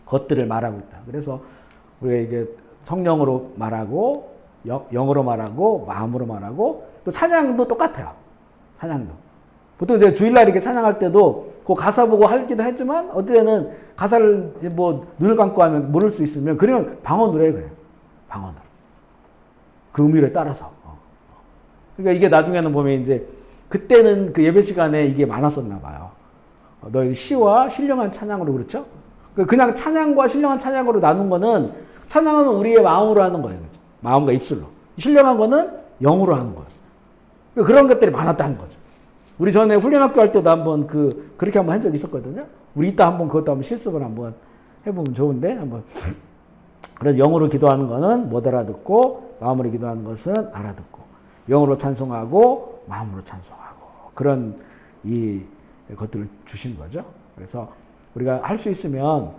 것들을 말하고 있다. 그래서 우리가 이게 성령으로 말하고 영어로 말하고 마음으로 말하고 또 찬양도 똑같아요. 찬양도. 보통 이제 주일날 이렇게 찬양할 때도 그 가사 보고 하기도 했지만 어떨 때는 가사를 뭐 눈을 감고 하면 모를 수 있으면 그러면 방언으로 해요. 그래요. 방언으로. 그 의미에 따라서. 그러니까 이게 나중에는 보면 이제 그때는 그 예배 시간에 이게 많았었나 봐요. 너희 시와 신령한 찬양으로 그렇죠? 그냥 찬양과 신령한 찬양으로 나눈 거는 찬양은 우리의 마음으로 하는 거예요. 그렇죠? 마음과 입술로. 신령한 거는 영으로 하는 거예요. 그런 것들이 많았다는 거죠. 우리 전에 훈련학교 할 때도 한번 그렇게 한번 한 적이 있었거든요. 우리 이따 한번 그것도 한번 실습을 한번 해보면 좋은데 한번. 그래서 영으로 기도하는 거는 못 알아듣고 마음으로 기도하는 것은 알아듣고 영으로 찬송하고 마음으로 찬송하고 그런 것들을 주신 거죠. 그래서 우리가 할 수 있으면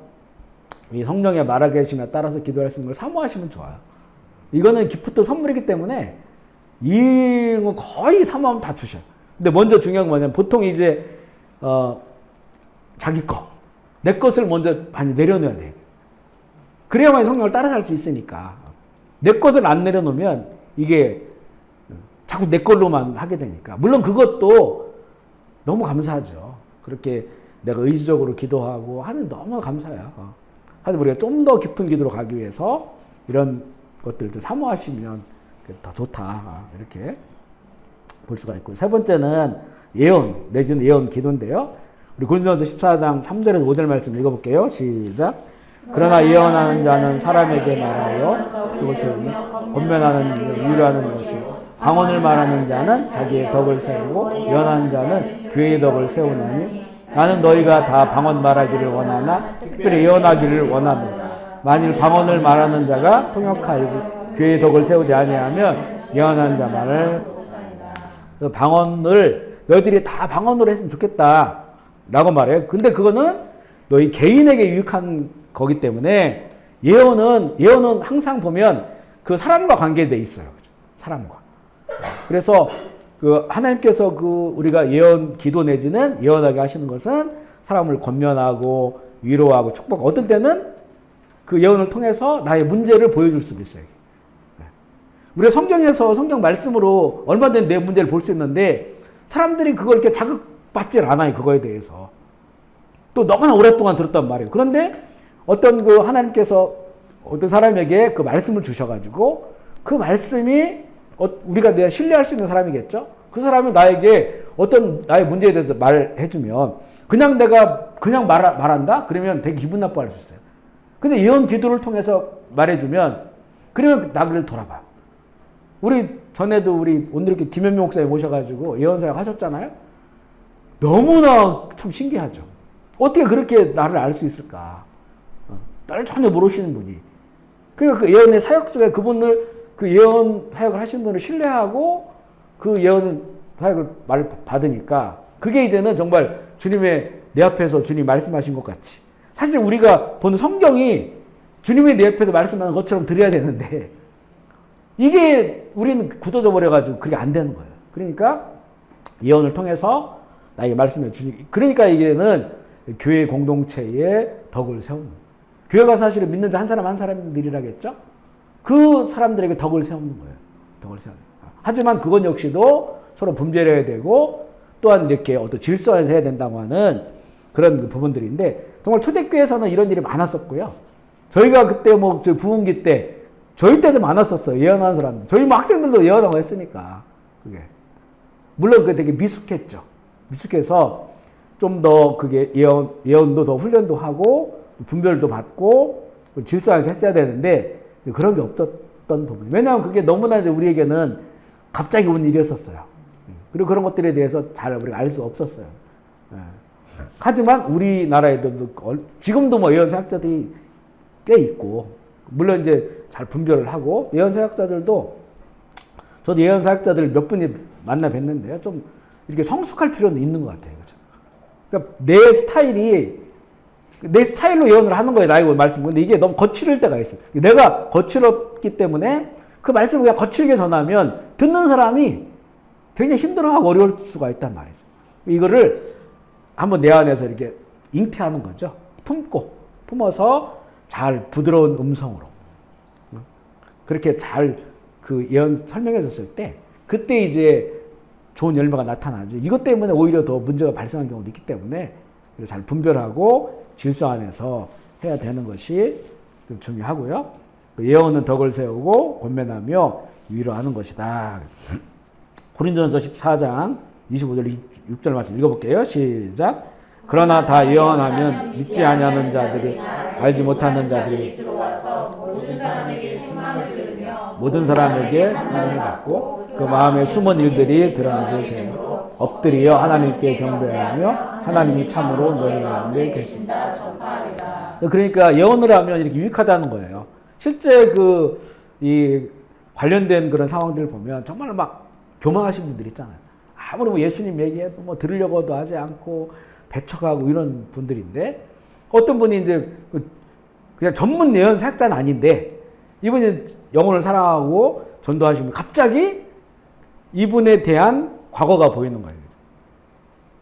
이 성령의 말하게 하심에 따라서 기도할 수 있는 걸 사모하시면 좋아요. 이거는 기프트 선물이기 때문에 이거 거의 사모하면 다 주셔요. 근데 먼저 중요한 건 뭐냐면 보통 이제 자기 내 것을 먼저 많이 내려놓아야 돼요. 그래야만 성령을 따라갈 수 있으니까 내 것을 안 내려놓으면 이게 자꾸 내 걸로만 하게 되니까 물론 그것도 너무 감사하죠. 그렇게 내가 의지적으로 기도하고 하는 너무 감사해요. 하지만 우리가 좀 더 깊은 기도로 가기 위해서 이런 것들도 사모하시면 더 좋다 이렇게 볼 수가 있고 세 번째는 예언 내지는 예언 기도인데요. 우리 고린도전서 14장 3절에서 5절 말씀 읽어볼게요. 시작. 그러나 예언하는 자는 사람에게 말하여 그것을 권면하는 위로하는 것이고 방언을 말하는 자는 자기의 덕을 세우고 예언하는 자는 교회의 덕을 세우나니 나는 너희가 다 방언 말하기를 원하나 특별히 예언하기를 원하노라. 만일 방언을 말하는 자가 통역하이고 교회의 덕을 세우지 아니하면 예언하는 자만을 방언을 너희들이 다 방언으로 했으면 좋겠다 라고 말해요. 근데 그거는 너희 개인에게 유익한 거기 때문에 예언은 항상 보면 그 사람과 관계돼 있어요. 사람과. 그래서 하나님께서 우리가 예언 기도 내지는 예언하게 하시는 것은 사람을 권면하고 위로하고 축복하고 어떤 때는 그 예언을 통해서 나의 문제를 보여줄 수도 있어요. 우리가 성경에서 성경 말씀으로 얼마든지 내 문제를 볼 수 있는데 사람들이 그걸 이렇게 자극받지 않아요. 그거에 대해서. 또 너무나 오랫동안 들었단 말이에요. 그런데 어떤 하나님께서 어떤 사람에게 그 말씀을 주셔가지고 그 말씀이 우리가 내가 신뢰할 수 있는 사람이겠죠? 그 사람이 나에게 어떤 나의 문제에 대해서 말해주면 그냥 내가 그냥 말한다? 그러면 되게 기분 나빠할 수 있어요. 근데 예언 기도를 통해서 말해주면 그러면 나를 돌아봐. 우리 전에도 오늘 이렇게 김현미 목사님 모셔가지고 예언 사역 하셨잖아요? 너무나 참 신기하죠. 어떻게 그렇게 나를 알 수 있을까? 나를 전혀 모르시는 분이. 그러니까 그 예언의 사역 중에 그분을 그 예언 사역을 하신 분을 신뢰하고 그 예언 사역을 말을 받으니까 그게 이제는 정말 주님의 내 앞에서 주님 말씀하신 것 같이. 사실 우리가 보는 성경이 주님의 내 앞에서 말씀하는 것처럼 들어야 되는데 이게 우리는 굳어져 버려가지고 그게 안 되는 거예요. 그러니까 예언을 통해서 나에게 말씀해 주니, 그러니까 이게는 교회 공동체의 덕을 세우는 거예요. 교회가 사실은 믿는 자 한 사람 한 사람들이라겠죠? 그 사람들에게 덕을 세우는 거예요. 덕을 세우는 거예요. 하지만 그건 역시도 서로 분별해야 되고 또한 이렇게 어떤 질서 안에서 해야 된다고 하는 그런 부분들인데, 정말 초대교회에서는 이런 일이 많았었고요. 저희가 그때 뭐 부흥기 때 저희 때도 많았었어요. 예언하는 사람. 저희 뭐 학생들도 예언하고 했으니까. 그게. 물론 그게 되게 미숙했죠. 미숙해서 좀 더 그게 예언도 더 훈련도 하고 분별도 받고 질서 안에서 했어야 되는데 그런 게 없었던 부분. 왜냐하면 그게 너무나 이제 우리에게는 갑자기 온 일이었었어요. 그리고 그런 것들에 대해서 잘 우리가 알 수 없었어요. 하지만 우리나라에도 지금도 뭐 예언사역자들이 꽤 있고, 물론 이제 잘 분별을 하고, 예언사역자들도 저도 예언사역자들 몇 분이 만나 뵀는데요. 좀 이렇게 성숙할 필요는 있는 것 같아요. 그죠? 그러니까 내 스타일로 예언을 하는 거예요. 나이고 말씀. 근데 이게 너무 거칠을 때가 있어요. 내가 거칠었기 때문에 그 말씀을 그냥 거칠게 전하면 듣는 사람이 굉장히 힘들어하고 어려울 수가 있단 말이죠. 이거를 한번 내 안에서 이렇게 잉태하는 거죠. 품어서 잘 부드러운 음성으로 그렇게 잘 그 예언 설명해 줬을 때 그때 이제 좋은 열매가 나타나죠. 이것 때문에 오히려 더 문제가 발생하는 경우도 있기 때문에 잘 분별하고 질서 안에서 해야 되는 것이 좀 중요하고요. 예언은 덕을 세우고 권면하며 위로하는 것이다. 고린도전서 14장 25절 26절 말씀 읽어볼게요. 시작. 그러나 다 예언하면 믿지 아니하는 자들이, 알지 못하는 자들이 들어와서 모든 사람에게 책망을 들으며 모든 사람에게 하나님을 받고 그 마음에 숨은 일들이 드러나게 되므로 엎드려 하나님께 경배하며 하나님이 참으로 너희 가운데 계신다 전파하리라. 그러니까 예언을 하면 이렇게 유익하다는 거예요. 실제 이 관련된 그런 상황들을 보면 정말 막 교만하신 분들 있잖아요. 아무리 뭐 예수님 얘기해도 뭐 들으려고도 하지 않고 배척하고 이런 분들인데, 어떤 분이 이제 그냥 전문 예언 사역자는 아닌데 이분이 영혼을 사랑하고 전도하시면 갑자기 이분에 대한 과거가 보이는 거예요.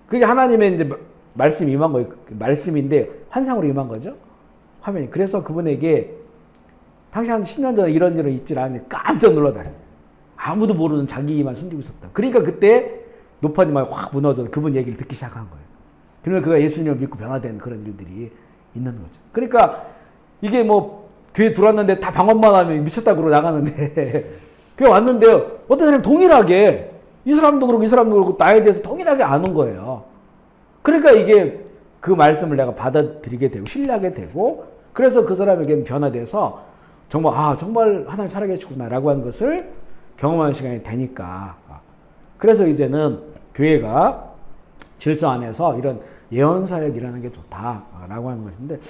그게 하나님의 이제 말씀이 임한 거예요. 말씀인데 환상으로 임한 거죠. 화면이. 그래서 그분에게 당시 한 10년 전에 이런 일은 있지 않으니 깜짝 놀라다. 아무도 모르는 자기만 숨기고 있었다. 그러니까 그때 노파님이 확 무너져 그분 얘기를 듣기 시작한 거예요. 그러면 그가 예수님을 믿고 변화된 그런 일들이 있는 거죠. 그러니까 이게 뭐 교회 들어왔는데 다 방언만 하면 미쳤다 그러고 나가는데 교회 왔는데 어떤 사람이 동일하게 이 사람도 그렇고 이 사람도 그렇고 나에 대해서 동일하게 아는 거예요. 그러니까 이게 그 말씀을 내가 받아들이게 되고 신뢰하게 되고, 그래서 그 사람에게는 변화돼서 정말 하나님 살아계시구나라고 하는 것을 경험하는 시간이 되니까, 그래서 이제는 교회가 질서 안에서 이런 예언 사역이라는 게 좋다라고 하는 것인데,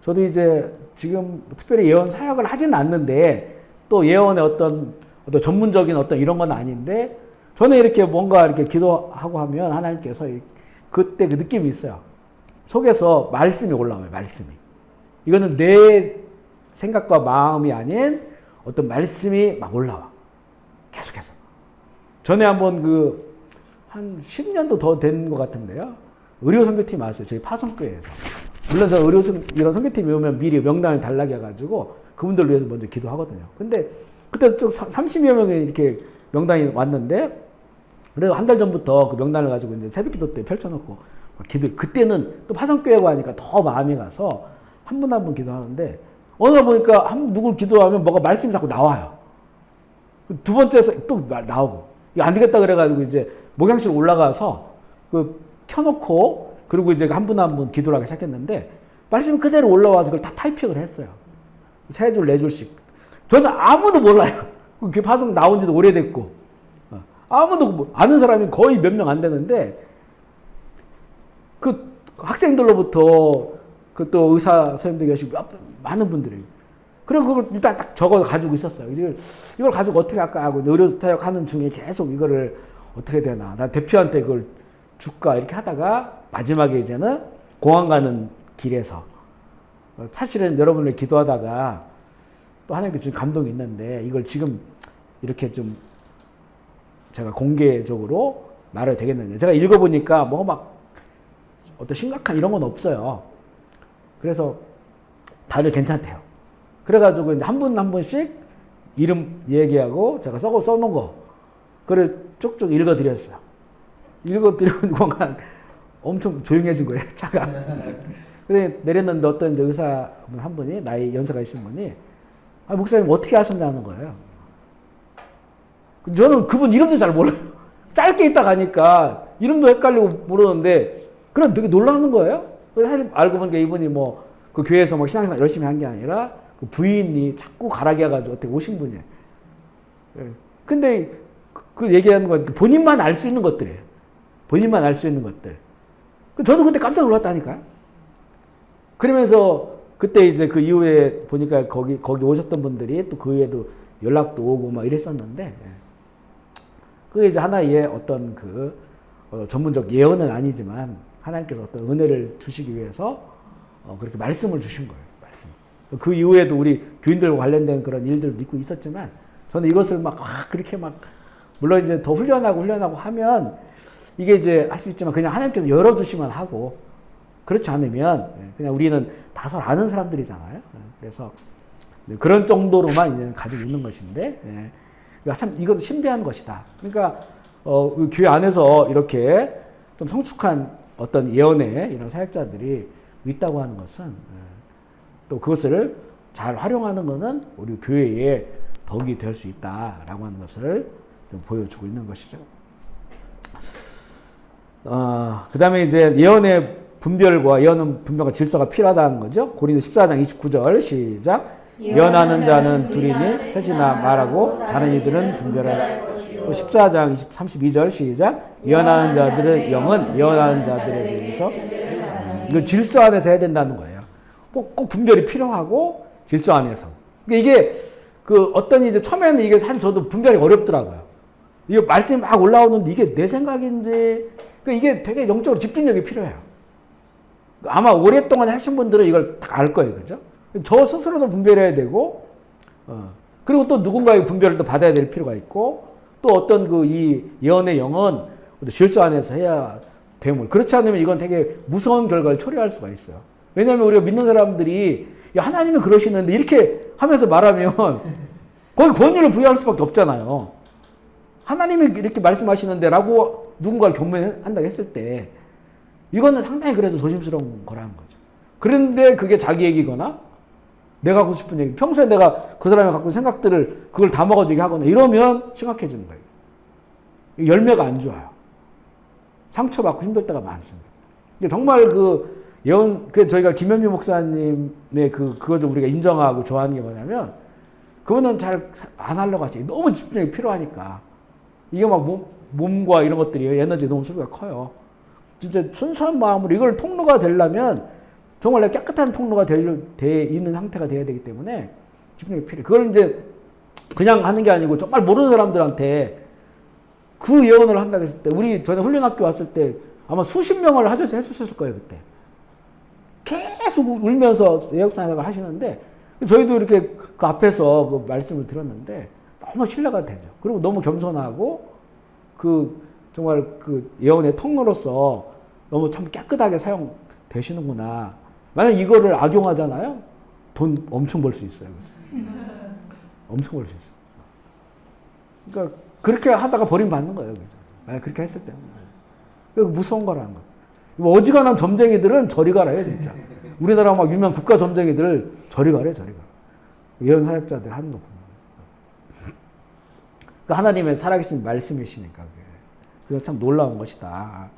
저도 이제 지금 특별히 예언 사역을 하진 않는데 또 예언의 어떤 전문적인 어떤 이런 건 아닌데, 저는 이렇게 뭔가 이렇게 기도하고 하면 하나님께서 그때 그 느낌이 있어요. 속에서 말씀이 올라와요. 말씀이. 이거는 내 생각과 마음이 아닌 어떤 말씀이 막 올라와. 계속해서. 전에 한번 한 10년도 더 된 것 같은데요. 의료선교팀 왔어요. 저희 파송교회에서. 물론 저 이런 선교팀이 오면 미리 명단을 달라게 해가지고 그분들 위해서 먼저 기도하거든요. 근데 그때 좀 30여 명이 이렇게 명단이 왔는데, 그래도 한 달 전부터 그 명단을 가지고 이제 새벽 기도 때 펼쳐놓고 그때는 또 파송교회가 하니까 더 마음이 가서 한 분 한 분 기도하는데, 어느 날 보니까 누굴 기도하면 뭐가 말씀이 자꾸 나와요. 두 번째에서 또 나오고, 이거 안 되겠다 그래가지고 이제 목양실 올라가서 켜놓고, 그리고 이제 한 분 한 분 기도를 하기 시작했는데, 말씀이 그대로 올라와서 그걸 다 타이핑을 했어요. 3줄, 4줄씩. 저는 아무도 몰라요. 그 파송 나온 지도 오래됐고, 아무도 아는 사람이 거의 몇 명 안 되는데, 그 학생들로부터 또 의사 선생님들 계시고 많은 분들이. 그리고 그걸 일단 딱 적어 가지고 있었어요. 이걸 가지고 어떻게 할까 하고 의료사역 하는 중에 계속 이거를 어떻게 되나. 난 대표한테 그걸 줄까 이렇게 하다가 마지막에 이제는 공항 가는 길에서, 사실은 여러분을 기도하다가 또 하나님께 준 감동이 있는데, 이걸 지금 이렇게 좀 제가 공개적으로 말해도 되겠는데 제가 읽어보니까 뭐 막 어떤 심각한 이런 건 없어요. 그래서 다들 괜찮대요. 그래가지고 이제 한 분 한 분씩 이름 얘기하고 제가 써놓은 거 그래 쭉쭉 읽어드렸어요. 읽어드리고 엄청 조용해진 거예요. 차가. 근데 내렸는데 어떤 이제 의사분 한 분이 나이 연세가 있으신 분이 목사님 어떻게 하셨냐는 거예요. 저는 그분 이름도 잘 몰라요. 짧게 있다 가니까 이름도 헷갈리고 모르는데 그냥 되게 놀라는 거예요. 사실 알고 보니까 이분이 뭐 그 교회에서 막 신앙생활 열심히 한 게 아니라 그 부인이 자꾸 가라게 해가지고 어떻게 오신 분이에요. 근데 그 얘기하는 건 본인만 알 수 있는 것들이에요. 본인만 알 수 있는 것들. 저도 그때 깜짝 놀랐다니까요. 그러면서 그때 이제 그 이후에 보니까 거기 오셨던 분들이 또 그 후에도 연락도 오고 막 이랬었는데, 그게 이제 하나의 어떤 전문적 예언은 아니지만 하나님께서 어떤 은혜를 주시기 위해서 그렇게 말씀을 주신 거예요. 말씀. 그 이후에도 우리 교인들과 관련된 그런 일들도 있고 있었지만 저는 이것을 그렇게 물론 이제 더 훈련하고 하면 이게 이제 할 수 있지만 그냥 하나님께서 열어주시면 하고 그렇지 않으면 그냥 우리는 다 서로 아는 사람들이잖아요. 그래서 그런 정도로만 이제 가지고 있는 것인데, 참 이것도 신비한 것이다. 그러니까 교회 안에서 이렇게 좀 성숙한 어떤 예언의 이런 사역자들이 있다고 하는 것은 또 그것을 잘 활용하는 것은 우리 교회에 덕이 될 수 있다라고 하는 것을 좀 보여주고 있는 것이죠. 그 다음에 이제 예언의 분별과 질서가 필요하다는 거죠. 고린도 14장 29절 시작. 예언하는 자는 둘이니 셋이나 말하고 다른 이들은 분별하라. 14장 32절 시작. 예언하는 자들의 영은 예언하는 자들에 대해서 이거 질서 안에서 해야 된다는 거예요. 꼭 분별이 필요하고 질서 안에서. 이게 어떤 이제 처음에는 이게 사실 저도 분별이 어렵더라고요. 이게 말씀이 막 올라오는데 이게 내 생각인지 이게 되게 영적으로 집중력이 필요해요. 아마 오랫동안 하신 분들은 이걸 다 알 거예요. 그죠? 저 스스로도 분별해야 되고, 그리고 또 누군가의 분별을 또 받아야 될 필요가 있고, 또 어떤 이 예언의 영은 질서 안에서 해야 됨을. 그렇지 않으면 이건 되게 무서운 결과를 초래할 수가 있어요. 왜냐하면 우리가 믿는 사람들이 하나님이 그러시는데 이렇게 하면서 말하면 거기 권위를 부여할 수밖에 없잖아요. 하나님이 이렇게 말씀하시는데 라고 누군가를 경멸한다고 했을 때 이거는 상당히 그래도 조심스러운 거라는 거죠. 그런데 그게 자기 얘기거나 내가 하고 싶은 얘기, 평소에 내가 그 사람이 갖고 있는 생각들을 그걸 담아가지고 얘기하거나 이러면 심각해지는 거예요. 열매가 안 좋아요. 상처받고 힘들 때가 많습니다. 정말 예언, 저희가 김현미 목사님의 그것을 우리가 인정하고 좋아하는 게 뭐냐면, 그거는 잘 안 하려고 하지. 너무 집중력이 필요하니까. 이게 몸과 이런 것들이 에너지 너무 소비가 커요. 진짜 순수한 마음으로 이걸 통로가 되려면 정말 깨끗한 통로가 돼 있는 상태가 돼야 되기 때문에 집중력이 필요해요. 그걸 이제 그냥 하는 게 아니고 정말 모르는 사람들한테 그 예언을 한다고 했을 때, 전에 훈련학교 왔을 때 아마 수십 명을 해주셨을 거예요, 그때. 계속 울면서 예역사역을 하시는데, 저희도 이렇게 그 앞에서 그 말씀을 들었는데, 너무 신뢰가 되죠. 그리고 너무 겸손하고, 정말 예언의 통로로서 너무 참 깨끗하게 사용되시는구나. 만약 이거를 악용하잖아요? 돈 엄청 벌 수 있어요. 엄청 벌 수 있어요. 그러니까, 그렇게 하다가 버림받는 거예요. 만약 그렇게 했을 때는. 무서운 거라는 거예요. 어지간한 점쟁이들은 저리 가라 해요, 진짜. 우리나라 막 유명한 국가 점쟁이들 저리 가래, 저리 가. 예언 사역자들 하는 거 보면. 하나님의 살아계신 말씀이시니까. 그래서 참 놀라운 것이다.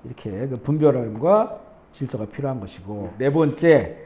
이렇게 분별함과 질서가 필요한 것이고. 네 번째,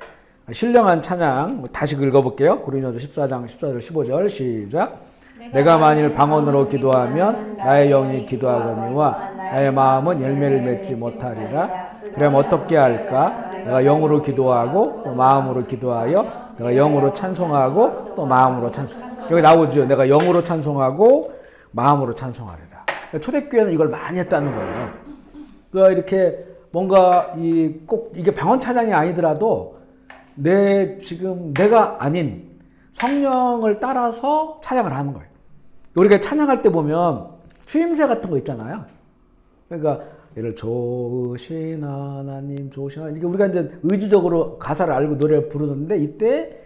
신령한 찬양. 다시 읽어볼게요. 고린도서 14장 14절 15절 시작. 내가 만일 방언으로 기도하면 나의 영이 기도하거니와 나의 마음은 열매를 맺지 못하리라. 그럼 어떻게 할까? 내가 영으로 기도하고 또 마음으로 기도하여 내가 영으로 찬송하고 또 마음으로 찬송. 여기 나오죠. 내가 영으로 찬송하고 마음으로 찬송하리라. 초대교회는 이걸 많이 했다는 거예요. 이렇게 뭔가 꼭 이게 방언 찬양이 아니더라도 내가 아닌 성령을 따라서 찬양을 하는 거예요. 우리가 찬양할 때 보면 추임새 같은 거 있잖아요. 그러니까 예를 좋으신 하나님, 좋으신 하나님. 이게 우리가 이제 의지적으로 가사를 알고 노래를 부르는데 이때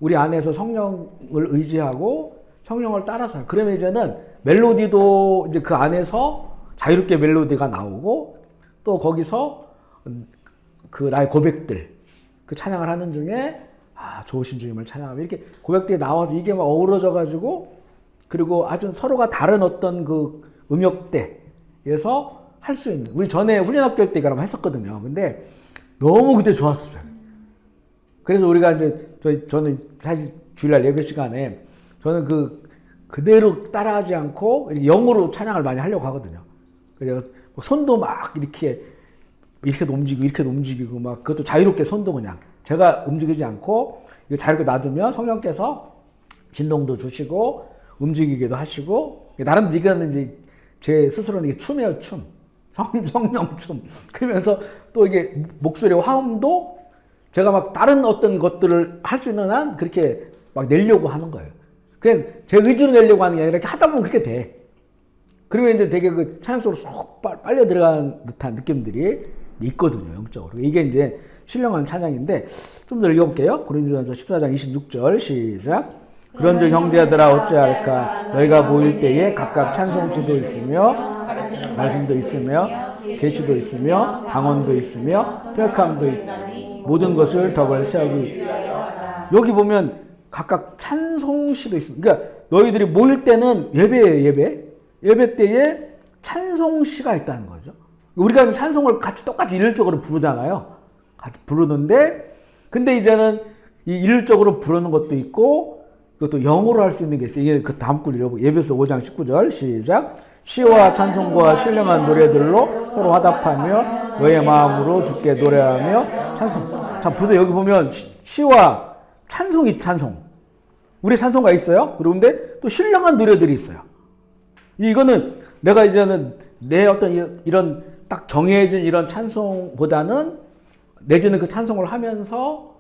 우리 안에서 성령을 의지하고 성령을 따라서 그러면 이제는 멜로디도 이제 그 안에서 자유롭게 멜로디가 나오고 또 거기서 그 나의 고백들 그 찬양을 하는 중에 좋으신 주님을 찬양하며 이렇게 고백들이 나와서 이게 막 어우러져 가지고 그리고 아주 서로가 다른 어떤 그 음역대에서 할 수 있는 우리 전에 훈련학교 때 이걸 했었거든요. 근데 너무 그때 좋았었어요. 그래서 우리가 이제 저는 사실 주일날 예배 시간에 저는 그대로 따라하지 않고 영어로 찬양을 많이 하려고 하거든요. 그래서 손도 막 이렇게도 움직이고 이렇게도 움직이고 막 그것도 자유롭게 손도 그냥 제가 움직이지 않고 이거 자유롭게 놔두면 성령께서 진동도 주시고 움직이기도 하시고 나름 이거는 이제 제 스스로는 이게 춤이에요, 춤. 성령 춤. 그러면서 또 이게 목소리의 화음도 제가 막 다른 어떤 것들을 할 수 있는 한 그렇게 막 내려고 하는 거예요. 그냥 제 의지로 내려고 하는 게 아니라 이렇게 하다 보면 그렇게 돼. 그러면 이제 되게 그 찬양 속으로 쏙 빨려 들어가는 듯한 느낌들이 있거든요, 영적으로. 이게 이제 신령한 찬양인데 좀 더 읽어볼게요. 고린도전서 14장 26절 시작. 그런즉 형제들아 어찌할까 너희가 모일 때에 각각 찬송시도 있으며 말씀도 있으며 계시도 있으며 방언도 있으며 통역함도 있고 모든 것을 덕을 세우기 위하여 여기 보면 각각 찬송시도 있습니다. 그러니까 너희들이 모일 때는 예배예요, 예배 때에 찬송시가 있다는 거죠. 우리가 찬송을 같이 똑같이 일률적으로 부르잖아요. 같이 부르는데 근데 이제는 이 일률적으로 부르는 것도 있고 그것도 영어로 할 수 있는 게 있어요. 이게 그 다음 글 읽어보고 예배서 5장 19절 시작. 시와 찬송과 신령한 노래들로 서로 화답하며 너의 마음으로 주께 노래하며 찬송. 자 보세요. 여기 보면 시와 찬송이 찬송. 우리 찬송가 있어요. 그런데 또 신령한 노래들이 있어요. 이거는 내가 이제는 내 어떤 이런 딱 정해진 이런 찬송보다는 내지는 그 찬송을 하면서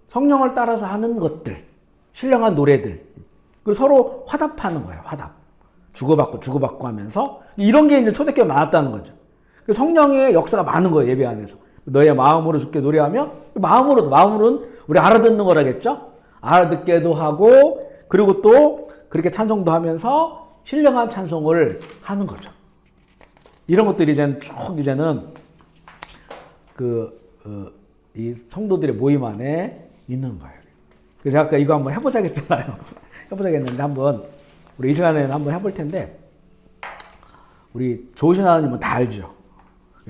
성령을 따라서 하는 것들, 신령한 노래들, 그리고 서로 화답하는 거예요. 화답. 주고받고 하면서 이런 게 이제 초대교회 많았다는 거죠. 성령의 역사가 많은 거예요. 예배 안에서. 너의 마음으로 주께 노래하며 마음으로는 우리 알아듣는 거라겠죠. 알아듣게도 하고 그리고 또 그렇게 찬송도 하면서 신령한 찬송을 하는 거죠. 이런 것들이 이제는 이 성도들의 모임 안에 있는 거예요. 그래서 아까 이거 한번 해보자 했잖아요. 해보자겠는데 한번 우리 이 시간에는 한번 해볼 텐데 우리 좋으신 하나님은 다 알죠.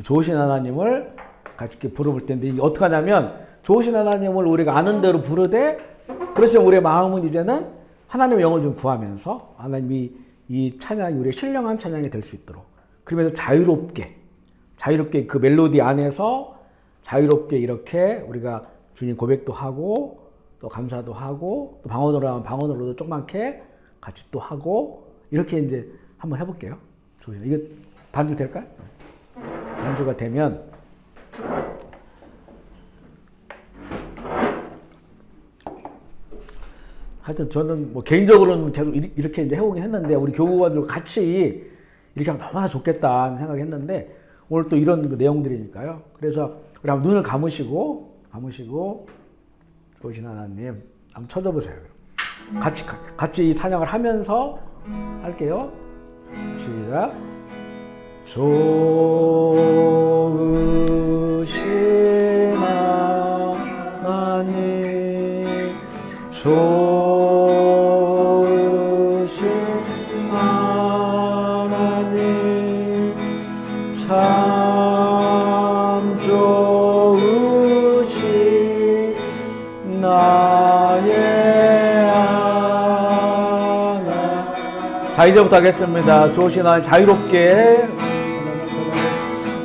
좋으신 하나님을 같이 이렇게 부르볼 텐데 이게 어떻게 하냐면 좋으신 하나님을 우리가 아는 대로 부르되 그래서 우리의 마음은 이제는 하나님의 영을 좀 구하면서 하나님이 이 찬양이 우리의 신령한 찬양이 될 수 있도록 그러면서 자유롭게 그 멜로디 안에서 자유롭게 이렇게 우리가 주님 고백도 하고 또 감사도 하고 또 방언으로 하면 방언으로도 조그맣게 같이 또 하고 이렇게 이제 한번 해볼게요. 이거 반주 될까요? 반주가 되면 하여튼 저는 뭐 개인적으로는 계속 이렇게 이제 해오긴 했는데 우리 교우들과 같이 이렇게 하면 너무나 좋겠다는 생각했는데 오늘 또 이런 그 내용들이니까요. 그래서 우리 한번 눈을 감으시고 좋으신 하나님 한번 쳐다보세요. 같이 이 찬양을 하면서 할게요. 시작. 좋으신 하나님 좋으신 하나님 참 좋으신 나의 하나님. 자 이제부터 하겠습니다. 좋으신 하나님 자유롭게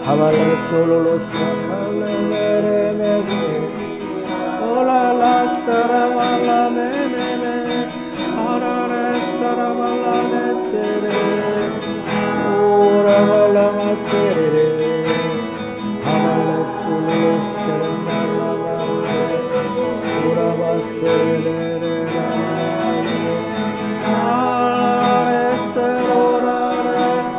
하발레솔로로스 칼레레메스 올라라 사라발라네네네 아라레 사라발라네세레 오라발라마세레 하발레솔로로스 칼레레메스 오라바세레레 아라레 세로라레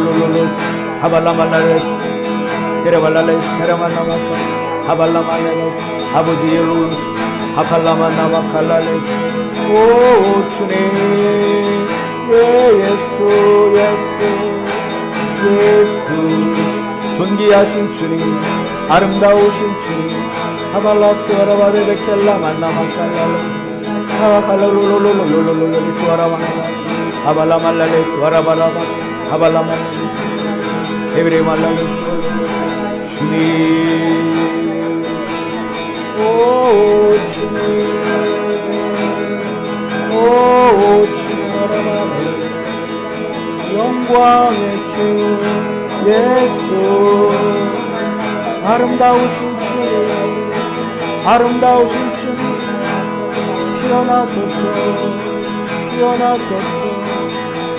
하발룰룰룰룰룰룰 하발라말라레스 데레발라레스 데레만나마카 하발라말라레스 아버지 룰루스 하칼라만나마칼라레스 오 주님 예수 존귀하신 주님 아름다우신 주님 하발라스 와라바레베켈라 만나마칼라레스 하발라룰룰룰룰룰룰룰 수와라마나 하발라말라레스 와라바라바 하발라말라레스 에브레말라레스 주님 오 주님 오 주님 영광의 주 예수 아름다우신 주님 아름다우신 주님 피어나소서 피어나소서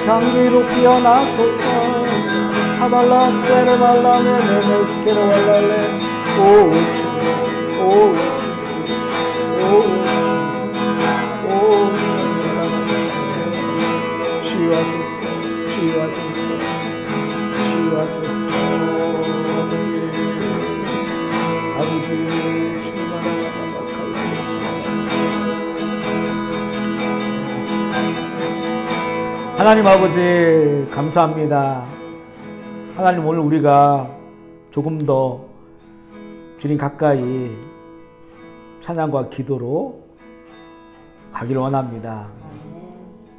향기로 피어나소서 하달라 세르발라네 네메스케로 발랄레 오 주님 오 치유하소서 치유하소서 치유하소서 아버지 하나님 아버지 감사합니다. 하나님 오늘 우리가 조금 더 주님 가까이 찬양과 기도로 가기를 원합니다.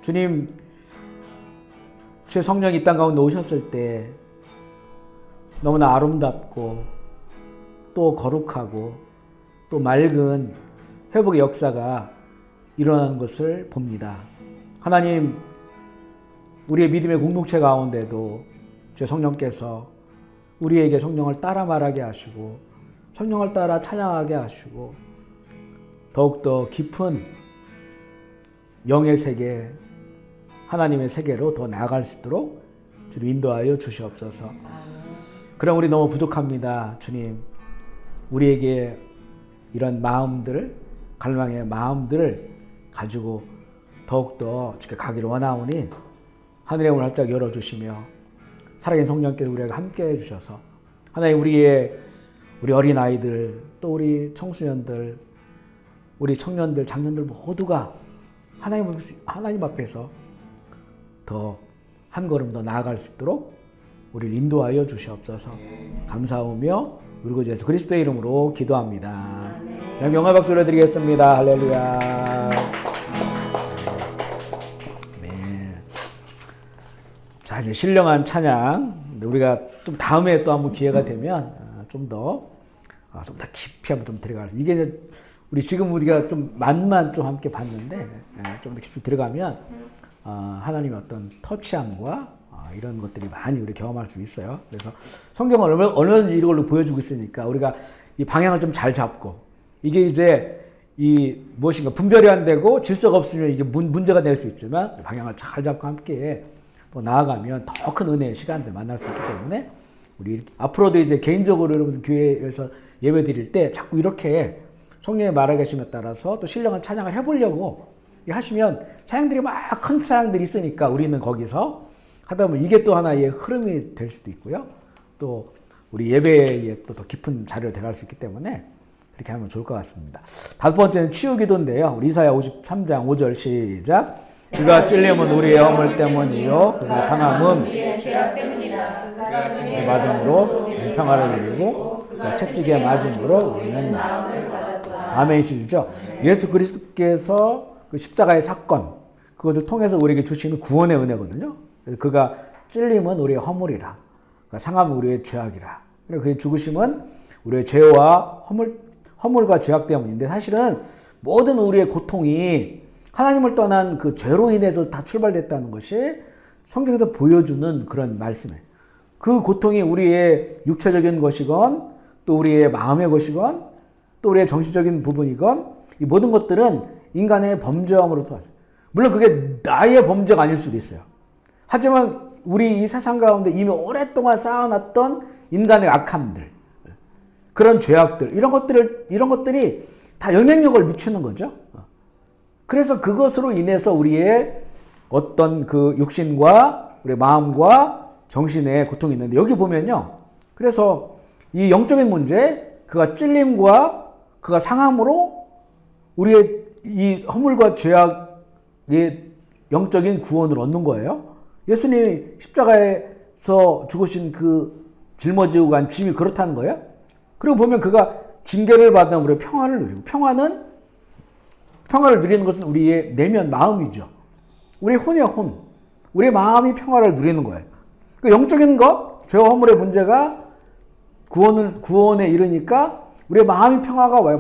주님 주의 성령이 이 땅 가운데 오셨을 때 너무나 아름답고 또 거룩하고 또 맑은 회복의 역사가 일어나는 것을 봅니다. 하나님 우리의 믿음의 공동체 가운데도 주의 성령께서 우리에게 성령을 따라 말하게 하시고 성령을 따라 찬양하게 하시고 더욱더 깊은 영의 세계 하나님의 세계로 더 나아갈 수 있도록 주님 인도하여 주시옵소서. 그럼 우리 너무 부족합니다. 주님 우리에게 이런 마음들 갈망의 마음들을 가지고 더욱더 주께 가기를 원하오니 하늘의 문을 활짝 열어주시며 살아계신 성령께서 우리에게 함께 해주셔서 하나님 우리 어린아이들 또 우리 청소년들 우리 청년들 장년들 모두가 하나님 앞에서 더 한 걸음 더 나아갈 수 있도록 우리를 인도하여 주시옵소서. 감사하며 우리 구주 예수 그리스도의 이름으로 기도합니다. 영광 박수 올려드리겠습니다. 할렐루야. 네. 자 이제 신령한 찬양 우리가 좀 다음에 또 한번 기회가 되면 좀 더 깊이 한번 좀 들어갈 이게 이제 우리가 좀 맛만 좀 함께 봤는데 좀 더 깊이 들어가면 하나님의 어떤 터치함과 이런 것들이 많이 우리 경험할 수 있어요. 그래서 성경을 얼마든지 이걸로 보여주고 있으니까 우리가 이 방향을 좀 잘 잡고 이게 이제 이 무엇인가 분별이 안 되고 질서가 없으면 이게 문제가 될 수 있지만 방향을 잘 잡고 함께 또 나아가면 더 큰 은혜의 시간들 만날 수 있기 때문에 우리 앞으로도 이제 개인적으로 여러분들 교회에서 예배 드릴 때 자꾸 이렇게 성령의 말하심에 따라서 또 신령한 찬양을 해보려고 하시면 찬양들이 막 큰 찬양들이 있으니까 우리는 거기서 하다 보면 이게 또 하나의 흐름이 될 수도 있고요. 또 우리 예배에 또 더 깊은 자리로 들어갈 수 있기 때문에 그렇게 하면 좋을 것 같습니다. 다섯 번째는 치유 기도인데요. 우리 이사야 53장 5절 시작. 그가 찔림은 우리의 허물 때문이요 그가 상함은 우리의 죄악 때문이라. 그가 그 받음으로 우리는 평화를 누리고 그가 채찍에 맞음으로 우리는 마음을 받았구나. 아멘이시죠. 예수 그리스도께서 그 십자가의 사건 그것을 통해서 우리에게 주시는 구원의 은혜거든요. 그가 찔림은 우리의 허물이라 그가 상함은 우리의 죄악이라 그리고 그의 죽으심은 우리의 죄와 허물과 죄악 때문인데 사실은 모든 우리의 고통이 하나님을 떠난 그 죄로 인해서 다 출발됐다는 것이 성경에서 보여주는 그런 말씀이에요. 그 고통이 우리의 육체적인 것이건 또 우리의 마음의 것이건 또 우리의 정신적인 부분이건 이 모든 것들은 인간의 범죄함으로서 물론 그게 나의 범죄가 아닐 수도 있어요. 하지만 우리 이 세상 가운데 이미 오랫동안 쌓아놨던 인간의 악함들 그런 죄악들 이런 것들이 다 영향력을 미치는 거죠. 그래서 그것으로 인해서 우리의 어떤 그 육신과 우리의 마음과 정신에 고통이 있는데 여기 보면요. 그래서 이 영적인 문제 그가 찔림과 그가 상함으로 우리의 이 허물과 죄악의 영적인 구원을 얻는 거예요. 예수님이 십자가에서 죽으신 그 짊어지고 간 짐이 그렇다는 거예요. 그리고 보면 그가 징계를 받은 우리의 평화를 누리고 평화를 누리는 것은 우리의 내면 마음이죠. 우리의 혼이야 혼. 우리의 마음이 평화를 누리는 거예요. 그 영적인 것, 죄와 허물의 문제가 구원에 이르니까 우리의 마음이 평화가 와요.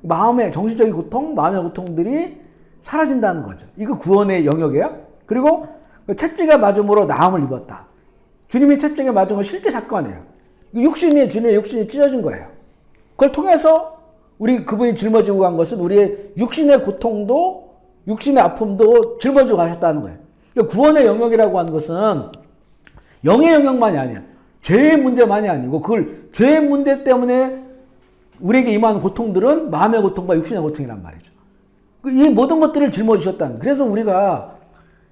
마음의 정신적인 고통, 마음의 고통들이 사라진다는 거죠. 이거 구원의 영역이에요. 그리고 채찍에 맞음으로 나음을 입었다. 주님이 채찍에 맞은 건 실제 사건이에요. 주님의 육신이 찢어진 거예요. 그걸 통해서 우리 그분이 짊어지고 간 것은 우리의 육신의 고통도 육신의 아픔도 짊어지고 가셨다는 거예요. 그러니까 구원의 영역이라고 하는 것은 영의 영역만이 아니야. 죄의 문제만이 아니고 그걸 죄의 문제 때문에 우리에게 임하는 고통들은 마음의 고통과 육신의 고통이란 말이죠. 이 모든 것들을 짊어지셨다는. 그래서 우리가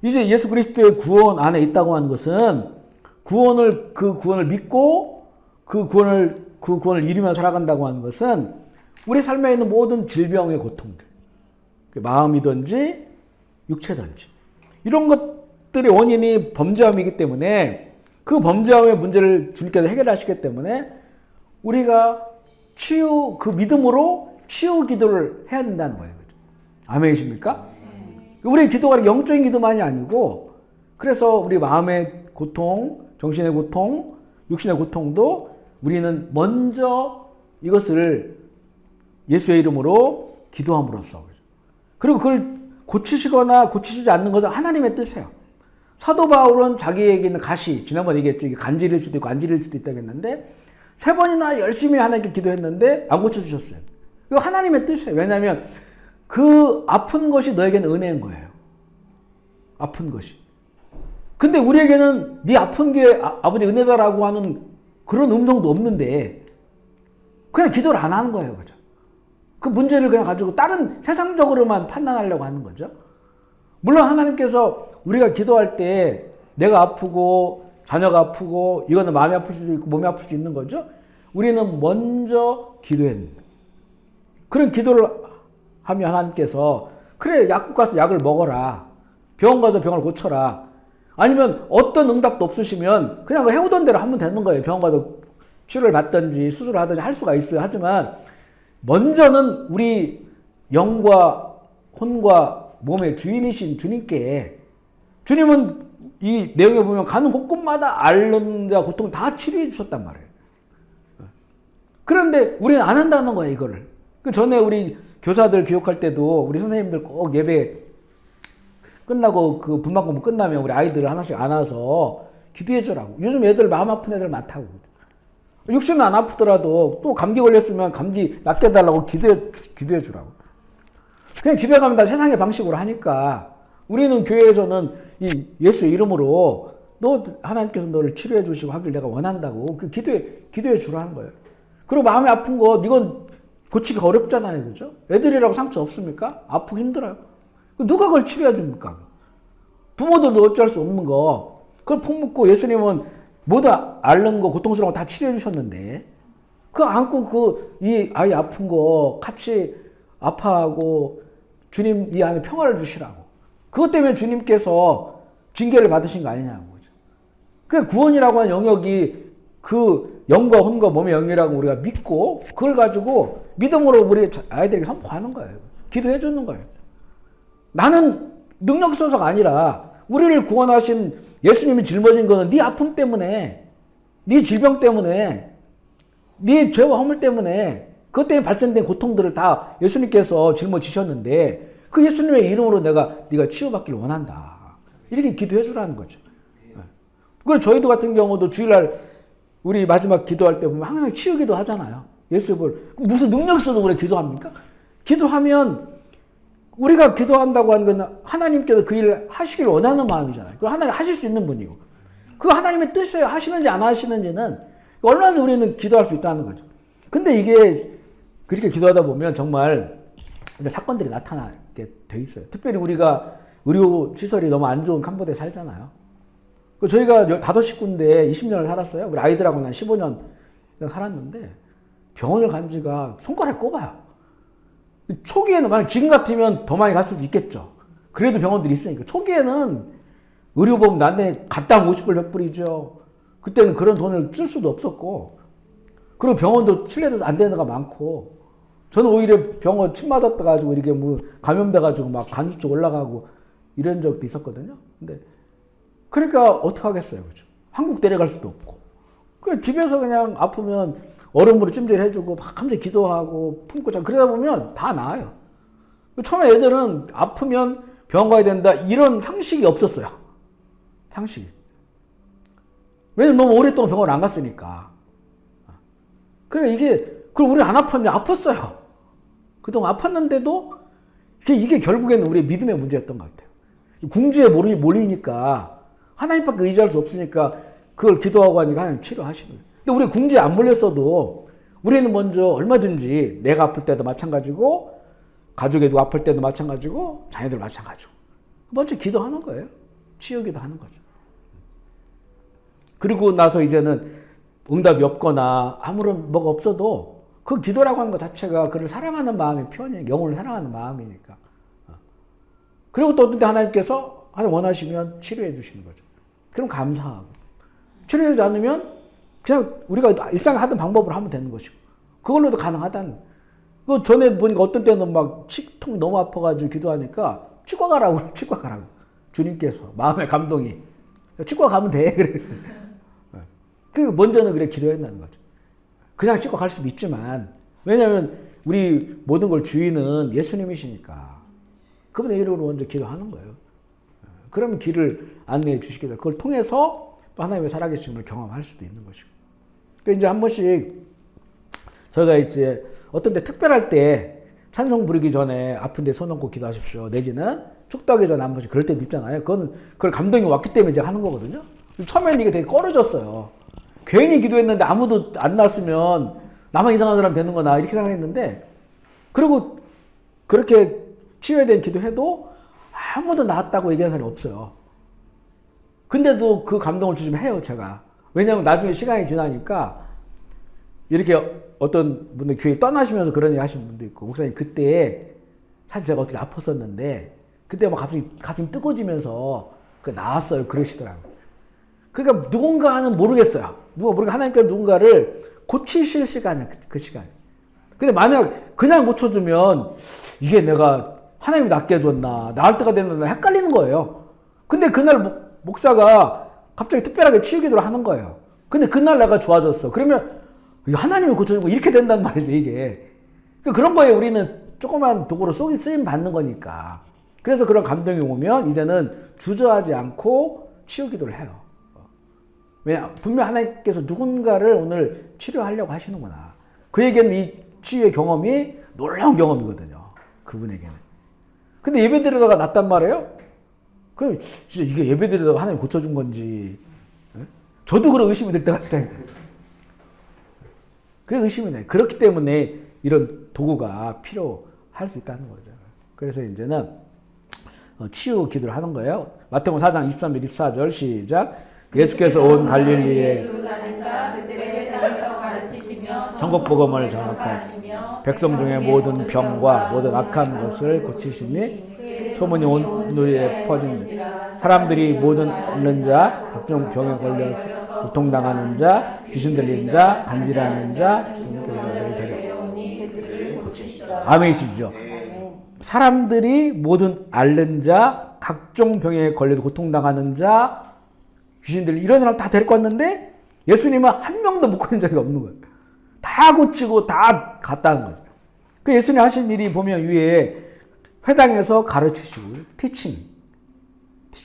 이제 예수 그리스도의 구원 안에 있다고 하는 것은 그 구원을 믿고 그 구원을 이루며 살아간다고 하는 것은 우리 삶에 있는 모든 질병의 고통들, 마음이든지 육체든지 이런 것들의 원인이 범죄함이기 때문에 그 범죄함의 문제를 주님께서 해결하시기 때문에 우리가 그 믿음으로 치유 기도를 해야 된다는 거예요. 아멘이십니까? 우리의 기도가 영적인 기도만이 아니고 그래서 우리 마음의 고통, 정신의 고통, 육신의 고통도 우리는 먼저 이것을 예수의 이름으로 기도함으로써 그리고 그걸 고치시거나 고치시지 않는 것은 하나님의 뜻이에요. 사도 바울은 자기에게 있는 가시, 지난번에 얘기했죠. 이게 간질일 수도 있고 안 질릴 수도 있다고 했는데 3번이나 열심히 하나님께 기도했는데 안 고쳐주셨어요. 이거 하나님의 뜻이에요. 왜냐하면 그 아픈 것이 너에게는 은혜인 거예요. 아픈 것이. 근데 우리에게는 네 아픈 게 아버지 은혜다라고 하는 그런 음성도 없는데 그냥 기도를 안 하는 거예요. 그죠? 그 문제를 그냥 가지고 다른 세상적으로만 판단하려고 하는 거죠. 물론 하나님께서 우리가 기도할 때 내가 아프고 자녀가 아프고 이거는 마음이 아플 수도 있고 몸이 아플 수 있는 거죠. 우리는 먼저 기도했는데 그런 기도를 하면 하나님께서 그래 약국 가서 약을 먹어라. 병원 가서 병을 고쳐라. 아니면 어떤 응답도 없으시면 그냥 해오던 대로 하면 되는 거예요. 병원 가서 치료를 받든지 수술을 하든지 할 수가 있어요. 하지만 먼저는 우리 영과 혼과 몸의 주인이신 주님께 주님은 이 내용에 보면 가는 곳곳마다 앓는 자 고통을 다 치료해 주셨단 말이에요. 그런데 우리는 안 한다는 거예요. 이거를. 그 전에 우리 교사들 교육할 때도 우리 선생님들 꼭 예배 끝나고 그 분만 공부 끝나면 우리 아이들을 하나씩 안아서 기도해 주라고. 요즘 애들 마음 아픈 애들 많다고. 육신은 안 아프더라도 또 감기 걸렸으면 감기 낫게 해달라고 기도해 주라고. 그냥 집에 가면 다 세상의 방식으로 하니까 우리는 교회에서는 이 예수의 이름으로 너 하나님께서 너를 치료해 주시고 하길 내가 원한다고 그 기도해 주라는 거예요. 그리고 마음이 아픈 거 이건 고치기가 어렵잖아요. 그죠? 애들이라고 상처 없습니까? 아프고 힘들어요. 누가 그걸 치료해 줍니까? 부모들도 어쩔 수 없는 거. 그걸 폭 묻고 예수님은 모두 앓는 거 고통스러운 거 다 치료해 주셨는데 그거 안고 이 아이 아픈 거 같이 아파하고 주님 이 안에 평화를 주시라고. 그것 때문에 주님께서 징계를 받으신 거 아니냐고. 그 구원이라고 하는 영역이 그 영과 혼과 몸의 영이라고 우리가 믿고 그걸 가지고 믿음으로 우리 아이들에게 선포하는 거예요. 기도해 주는 거예요. 나는 능력 있어서가 아니라 우리를 구원하신 예수님이 짊어진 거는 네 아픔 때문에 네 질병 때문에 네 죄와 허물 때문에 그것 때문에 발생된 고통들을 다 예수님께서 짊어지셨는데 그 예수님의 이름으로 네가 치유받기를 원한다. 이렇게 기도해 주라는 거죠. 그래서 저희도 같은 경우도 주일날 우리 마지막 기도할 때 보면 항상 치유기도 하잖아요. 예수를 무슨 능력 있어도 그래 기도합니까? 기도하면 우리가 기도한다고 하는 건 하나님께서 그 일을 하시길 원하는 마음이잖아요. 그 하나님 하실 수 있는 분이고 그 하나님의 뜻이에요. 하시는지 안 하시는지는 얼마나 우리는 기도할 수 있다는 거죠. 근데 이게 그렇게 기도하다 보면 정말 사건들이 나타나게 돼 있어요. 특별히 우리가 의료 시설이 너무 안 좋은 캄보디아에 살잖아요. 저희가 5식구인데 20년을 살았어요. 우리 아이들하고 난 15년 살았는데 병원을 간 지가 손가락에 꼽아요. 초기에는 만약 지금 같으면 더 많이 갈 수도 있겠죠. 그래도 병원들이 있으니까. 초기에는 의료보험 난데 갔다 오면 50불 100불이죠. 그때는 그런 돈을 쓸 수도 없었고 그리고 병원도 신뢰도 안 되는 데가 많고 저는 오히려 병원 침 맞았다가지고 이렇게 뭐 감염돼가지고 막 간수 쪽 올라가고 이런 적도 있었거든요. 근데 그러니까 어떻게 하겠어요. 그죠? 한국 데려갈 수도 없고. 그냥 집에서 그냥 아프면 얼음으로 찜질해주고 막 하면서 기도하고 품고 자 그러다 보면 다 나아요. 처음에 애들은 아프면 병원 가야 된다 이런 상식이 없었어요. 상식이. 왜냐면 너무 오랫동안 병원 안 갔으니까. 그러니까 이게 그럼 우리 안 아팠냐? 아팠어요. 그동안 아팠는데도 이게 결국에는 우리의 믿음의 문제였던 것 같아요. 궁지에 몰리니까 하나님밖에 의지할 수 없으니까 그걸 기도하고 하니까 하나님 치료하시는 거예요. 근데 우리 궁지에 안 몰렸어도 우리는 먼저 얼마든지 내가 아플 때도 마찬가지고 가족이 누구 아플 때도 마찬가지고 자녀들 마찬가지고 먼저 기도하는 거예요. 치유기도 하는 거죠. 그리고 나서 이제는 응답이 없거나 아무런 뭐가 없어도 그 기도라고 하는 것 자체가 그를 사랑하는 마음의 표현이에요. 영혼을 사랑하는 마음이니까. 그리고 또 어떤 때 하나님께서 하나님 원하시면 치료해 주시는 거죠. 그럼 감사하고. 치료하지 않으면 그냥 우리가 일상에 하던 방법으로 하면 되는 것이고. 그걸로도 가능하다는. 그 전에 보니까 어떤 때는 막 치통 너무 아파가지고 기도하니까 치과 가라고 그래. 치과 가라고. 주님께서 마음의 감동이. 치과 가면 돼. 그래. 그 먼저는 그래 기도했다는 거죠. 그냥 치과 갈 수도 있지만 왜냐하면 우리 모든 걸 주인은 예수님이시니까 그분의 이름으로 먼저 기도하는 거예요. 그러면 길을 안내해 주시게 돼요. 그걸 통해서 또 하나님의 살아계심을 경험할 수도 있는 것이고. 그러니까 이제 한 번씩 저희가 이제 어떤 때 특별할 때 찬송 부르기 전에 아픈데 손 얹고 기도하십시오. 내지는 축도하기 전에 한 번씩 그럴 때도 있잖아요. 그걸 감동이 왔기 때문에 이제 하는 거거든요. 처음에는 이게 되게 꺼려졌어요. 괜히 기도했는데 아무도 안 났으면 나만 이상한 사람 되는 거나 이렇게 생각했는데 그리고 그렇게 치유에 기도해도 아무도 나았다고 얘기하는 사람이 없어요. 근데도 그 감동을 주시면 해요, 제가. 왜냐하면 나중에 시간이 지나니까 이렇게 어떤 분들 교회 떠나시면서 그런 얘기 하시는 분도 있고 목사님 그때 사실 제가 어떻게 아팠었는데 그때 막 갑자기 가슴이 뜨거워지면서 나았어요. 그러시더라고요. 그러니까 누군가는 모르겠어요. 하나님께서 누군가를 고치실 시간이야, 그 시간. 근데 만약 그냥 고쳐주면 이게 내가 하나님이 낫게 해줬나, 나을 때가 됐나 헷갈리는 거예요. 근데 그날 목사가 갑자기 특별하게 치유 기도를 하는 거예요. 근데 그날 내가 좋아졌어. 그러면 하나님이 고쳐주고 이렇게 된단 말이죠, 이게. 그런 거에 우리는 조그만 도구로 쓰임 받는 거니까. 그래서 그런 감동이 오면 이제는 주저하지 않고 치유 기도를 해요. 왜냐, 분명 하나님께서 누군가를 오늘 치료하려고 하시는구나. 그에게는 이 치유의 경험이 놀라운 경험이거든요. 그분에게는. 근데 예배 드리다가 낫단 말이에요? 그럼 진짜 이게 예배 드리다가 하나님 고쳐준 건지. 저도 그런 의심이 될 때가 있다. 그래 의심이 나요. 그렇기 때문에 이런 도구가 필요할 수 있다는 거죠. 그래서 이제는 치유 기도를 하는 거예요. 마태복음 4장 23절 24절 시작. 예수께서 온 갈릴리에 천국 복음을 전하시며 백성 중에 모든 병과 모든 악한 것을 고치시니 소문이 온 누리에 퍼진다. 사람들이 모든 앓는 자, 각종 병에 걸려서 고통당하는 자, 귀신 들린 자, 간질하는 자, 병들을 데려 고치시더라. 아멘이시죠? 사람들이 모든 앓는 자, 각종 병에 걸려서 고통당하는 자, 귀신들 이런 사람 다 데리고 왔는데 예수님은 한 명도 못 고친 적이 없는 거예요. 다 고치고 다 갔다는 거죠. 그 예수님 하신 일이 보면 위에 회당에서 가르치시고 티칭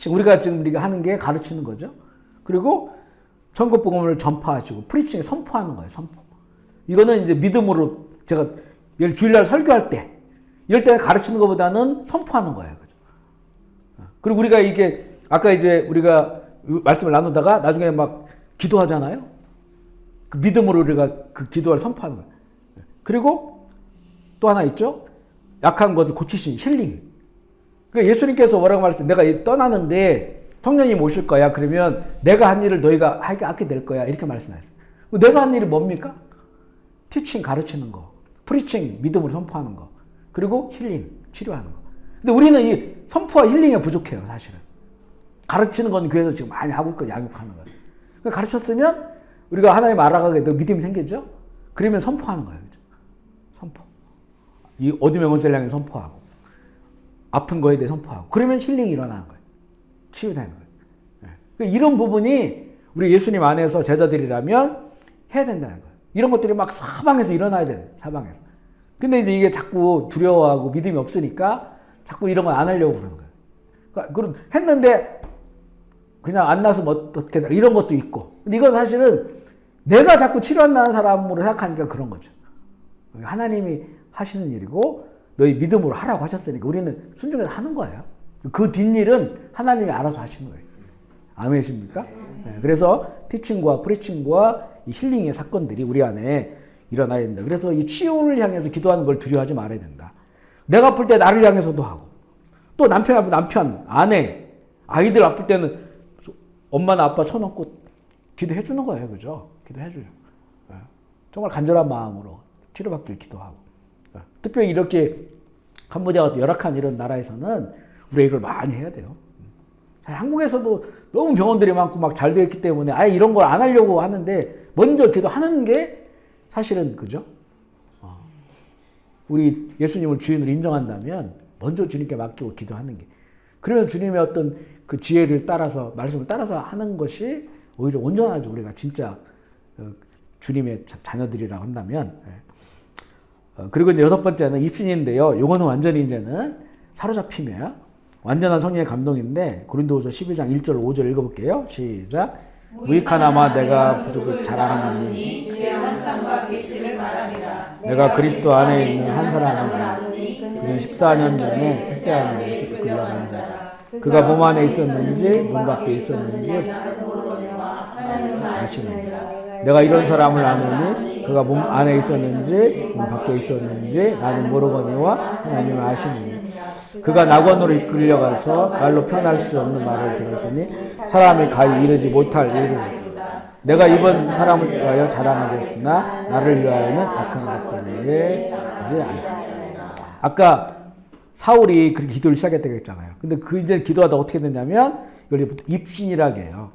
우리가 지금 우리가 하는 게 가르치는 거죠. 그리고 천국 복음을 전파하시고 프리칭에 선포하는 거예요. 선포. 이거는 이제 믿음으로 제가 주일날 설교할 때 이럴 때 가르치는 것보다는 선포하는 거예요. 그리고 우리가 이게 아까 이제 우리가 말씀을 나누다가 나중에 막 기도하잖아요. 그 믿음으로 우리가 그 기도를 선포하는 거예요. 그리고 또 하나 있죠. 약한 것을 고치신 힐링. 그러니까 예수님께서 뭐라고 말했어요? 내가 떠나는데 성령님 오실 거야. 그러면 내가 한 일을 너희가 하게 될 거야. 이렇게 말씀하셨어요. 내가 한 일이 뭡니까? 티칭 가르치는 거. 프리칭 믿음으로 선포하는 거. 그리고 힐링 치료하는 거. 근데 우리는 이 선포와 힐링에 부족해요. 사실은. 가르치는 건 교회에서 지금 많이 하고 있고 양육하는 거예요. 그러니까 가르쳤으면 우리가 하나님 알아가게 되고 믿음이 생기죠? 그러면 선포하는 거예요. 그렇죠? 선포. 이 어둠의 권세를 향해 선포하고 아픈 거에 대해 선포하고 그러면 힐링이 일어나는 거예요. 치유되는 거예요. 그러니까 이런 부분이 우리 예수님 안에서 제자들이라면 해야 된다는 거예요. 이런 것들이 막 사방에서 일어나야 돼요. 사방에서. 근데 이제 이게 자꾸 두려워하고 믿음이 없으니까 자꾸 이런 걸 안 하려고 그러는 거예요. 그러니까 했는데 그냥 안 나서 어떻게 이런 것도 있고. 근데 이건 사실은 내가 자꾸 치료 안 나는 사람으로 생각하니까 그런 거죠. 하나님이 하시는 일이고 너희 믿음으로 하라고 하셨으니까 우리는 순종해서 하는 거예요. 그 뒷일은 하나님이 알아서 하시는 거예요. 아멘이십니까? 네, 그래서 티칭과 프리칭과 이 힐링의 사건들이 우리 안에 일어나야 된다. 그래서 이 치유를 향해서 기도하는 걸 두려워하지 말아야 된다. 내가 아플 때 나를 향해서도 하고, 또 남편 아플 때 남편, 아내, 아이들 아플 때는 엄마나 아빠 손 얹고 기도해 주는 거예요. 그죠? 기도해 줘요. 네. 정말 간절한 마음으로 치료받길 기도하고. 네. 특별히 이렇게 캄보디아 같은 열악한 이런 나라에서는 우리가 이걸 많이 해야 돼요. 한국에서도 너무 병원들이 많고 막 잘 되어 있기 때문에 아예 이런 걸 안 하려고 하는데 먼저 기도하는 게 사실은 그죠? 우리 예수님을 주인으로 인정한다면 먼저 주님께 맡기고 기도하는 게, 그러면 주님의 어떤 그 지혜를 따라서 말씀을 따라서 하는 것이 오히려 온전하죠. 우리가 진짜 주님의 자녀들이라고 한다면. 그리고 이제 여섯 번째는 입신인데요. 요거는 완전히 이제는 사로잡히며 완전한 성령의 감동인데 고린도후서 12장 1절 5절 읽어볼게요. 시작. 무익하나마 내가 부족을 자랑하노니 주의 환상과 계시를 말하리라. 내가 그리스도 안에 있는 한 사람이니 그는 14년 전에 셋째 하늘에서 이끌려간 자. 그가 몸 안에 있었는지 몸 밖에 있었는지 아시느니라. 내가 이런 사람을 아노니 그가 몸 안에 있었는지 몸 밖에 있었는지 나는 모르거니와 하나님은 아시느니라. 그가 낙원으로 이끌려가서 말로 표현할 수 없는 말을 들었으니 사람이 가히 이르지 못할 일을 내가 이번 사람을 위하여 자랑하겠으나 나를 위하여는 악한 것들에 하지 않아. 아까 사울이 그렇게 기도를 시작했다고 했잖아요. 근데 그 이제 기도하다 어떻게 됐냐면 이걸 입신이라고 해요.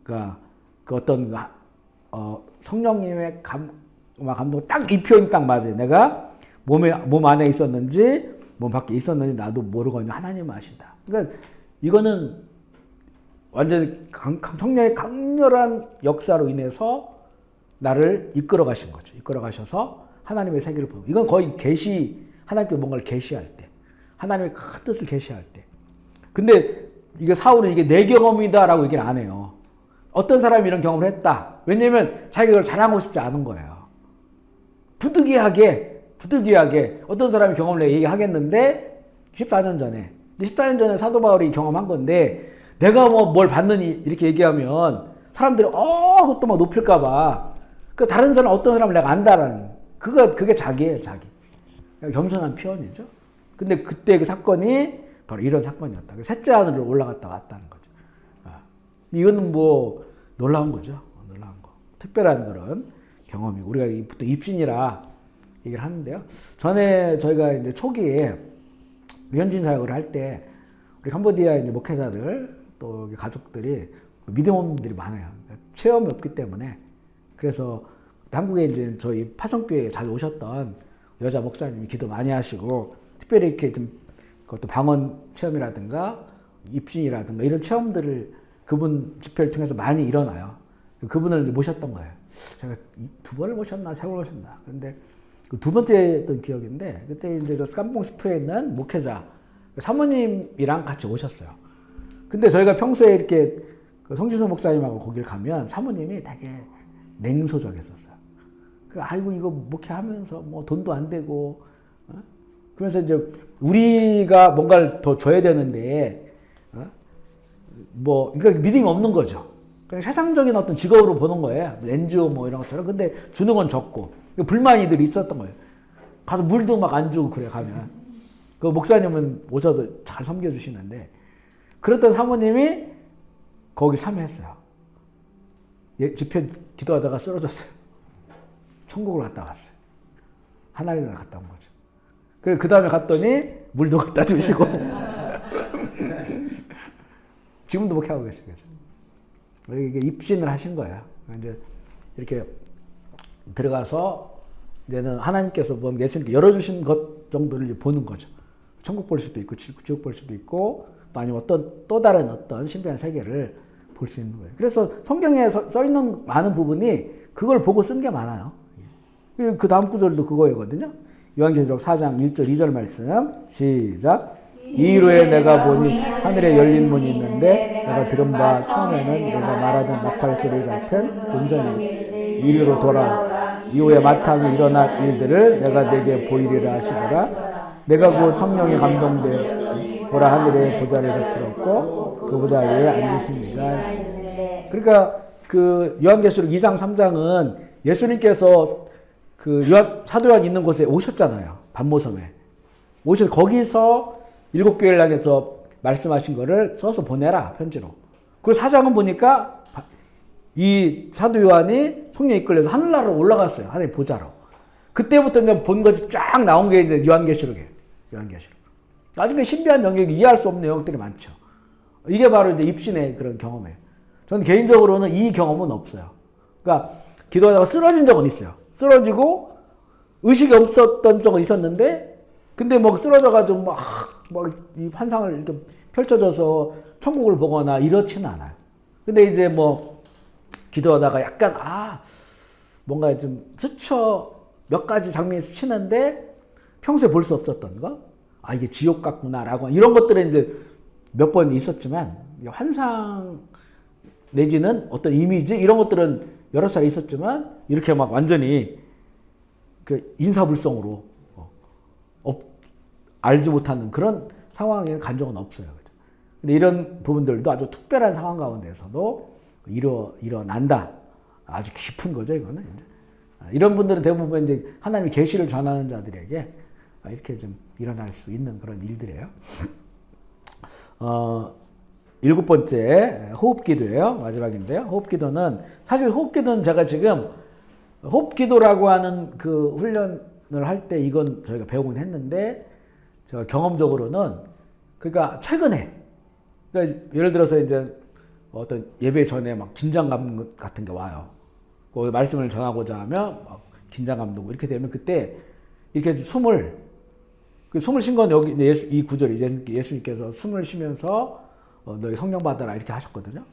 그러니까 그 어떤 성령님의 감동 딱 이 표현이 딱 맞아요. 내가 몸 안에 있었는지 몸 밖에 있었는지 나도 모르거니 하나님 아신다. 그러니까 이거는 완전히 성령의 강렬한 역사로 인해서 나를 이끌어 가신 거죠. 이끌어 가셔서 하나님의 세계를 보고, 이건 거의 계시, 하나님께 뭔가를 계시할 때, 하나님의 큰 뜻을 계시할 때. 근데 이게 사울은 이게 내 경험이다라고 얘기를 안 해요. 어떤 사람이 이런 경험을 했다. 왜냐면 자기가 그걸 자랑하고 싶지 않은 거예요. 부득이하게 어떤 사람이 경험을 얘기하겠는데 14년 전에 사도 바울이 경험한 건데 내가 뭘 봤느니 이렇게 얘기하면 사람들이 그것도 막 높일까봐 그 다른 사람 어떤 사람을 내가 안다라는 그게 자기예요. 자기 겸손한 표현이죠. 근데 그때 그 사건이 바로 이런 사건이었다. 셋째 하늘을 올라갔다 왔다는 거죠. 이거는 뭐 놀라운 거죠. 놀라운 거. 특별한 그런 경험이 우리가 보통 입신이라 얘기를 하는데요. 전에 저희가 이제 초기에 현진 사역을 할 때 우리 캄보디아 이제 목회자들 또 가족들이 믿음 없는 분들이 많아요. 체험이 없기 때문에. 그래서 한국에 이제 저희 파성교회에 자주 오셨던 여자 목사님이 기도 많이 하시고 특별히 이렇게 좀 그것도 방언 체험이라든가 입신이라든가 이런 체험들을 그분 집회를 통해서 많이 일어나요. 그분을 모셨던 거예요. 제가 2번을 모셨나 3번을 모셨나. 그런데 두 번째 했던 기억인데 그때 이제 저 깜봉 스프에 있는 목회자 사모님이랑 같이 오셨어요. 근데 저희가 평소에 이렇게 성진수 목사님하고 거길 가면 사모님이 되게 냉소적이었어요. 아이고 이거 목회하면서 뭐 돈도 안 되고 그러면서 이제 우리가 뭔가를 더 줘야 되는데 그러니까 믿음이 없는 거죠. 그냥 세상적인 어떤 직업으로 보는 거예요. NGO 뭐 이런 것처럼. 근데 주는 건 적고 불만이들이 있었던 거예요. 가서 물도 막 안 주고 그래 가면. 그 목사님은 오셔도 잘 섬겨주시는데 그랬던 사모님이 거기 참여했어요. 집회 기도하다가 쓰러졌어요. 천국을 갔다 왔어요. 하나님을 갔다 온 거죠. 그 다음에 갔더니 물도 갖다 주시고 지금도 목회하고 계신 거죠. 이게 입신을 하신 거예요. 이제 이렇게 들어가서 이제는 하나님께서 예수님께 열어주신 것 정도를 보는 거죠. 천국 볼 수도 있고 지옥 볼 수도 있고 또 아니면 또 다른 어떤 신비한 세계를 볼 수 있는 거예요. 그래서 성경에 써 있는 많은 부분이 그걸 보고 쓴 게 많아요. 그 다음 구절도 그거거든요. 요한계시록 4장 1절 2절 말씀 시작. 이후에 내가 보니 하늘에 열린 문이 있는데 내가 들은 바 처음에는 내가 말하던 나팔 소리 같은 음성이 이리로 돌아오라. 이후에 마땅히 일어날 일들을 내가 내게 보이리라 하시더라. 내가 곧 성령에 감동되어 보라 하늘에 보좌를 베풀었고 그 보좌 위에 앉으십니다. 그러니까 그 요한계시록 2장 3장은 예수님께서 그 사도 요한 있는 곳에 오셨잖아요. 반모섬에 오셔서 거기서 7교회를 향해서 말씀하신 거를 써서 보내라 편지로. 그리고 4장은 보니까 이 사도 요한이 성령에 이끌려서 하늘나라로 올라갔어요. 하나님 보좌로. 그때부터 이제 본 것이 쫙 나온 게 이제 요한계시록이에요. 요한계시록. 나중에 신비한 영역이 이해할 수 없는 영역들이 많죠. 이게 바로 이제 입신의 그런 경험이에요. 저는 개인적으로는 이 경험은 없어요. 그러니까 기도하다가 쓰러진 적은 있어요. 쓰러지고 의식이 없었던 적은 있었는데, 근데 뭐 쓰러져가지고 막 이 환상을 이렇게 펼쳐져서 천국을 보거나 이렇지는 않아요. 근데 이제 뭐 기도하다가 약간 뭔가 좀 스쳐 몇 가지 장면이 스치는데 평소에 볼 수 없었던 거, 이게 지옥 같구나라고 이런 것들은 이제 몇 번 있었지만 환상 내지는 어떤 이미지 이런 것들은 여러 차례 있었지만 이렇게 막 완전히 그 인사불성으로 알지 못하는 그런 상황에 간 적은 없어요. 근데 이런 부분들도 아주 특별한 상황 가운데서도 일어난다. 아주 깊은 거죠, 이거는. 이런 분들은 대부분 이제 하나님의 계시를 전하는 자들에게 이렇게 좀 일어날 수 있는 그런 일들이에요. 7번째 호흡기도예요. 마지막인데요. 호흡기도는 사실 호흡기도는 제가 지금 호흡기도라고 하는 그 훈련을 할 때 이건 저희가 배우긴 했는데 제가 경험적으로는 그러니까 최근에 그러니까 예를 들어서 이제 어떤 예배 전에 막 긴장감 같은 게 와요. 그 말씀을 전하고자 하면 막 긴장감도 이렇게 되면 그때 이렇게 숨을 쉰 건 여기 이 구절이 이제 예수님께서 숨을 쉬면서 너희 성령 받아라 이렇게 하셨거든요.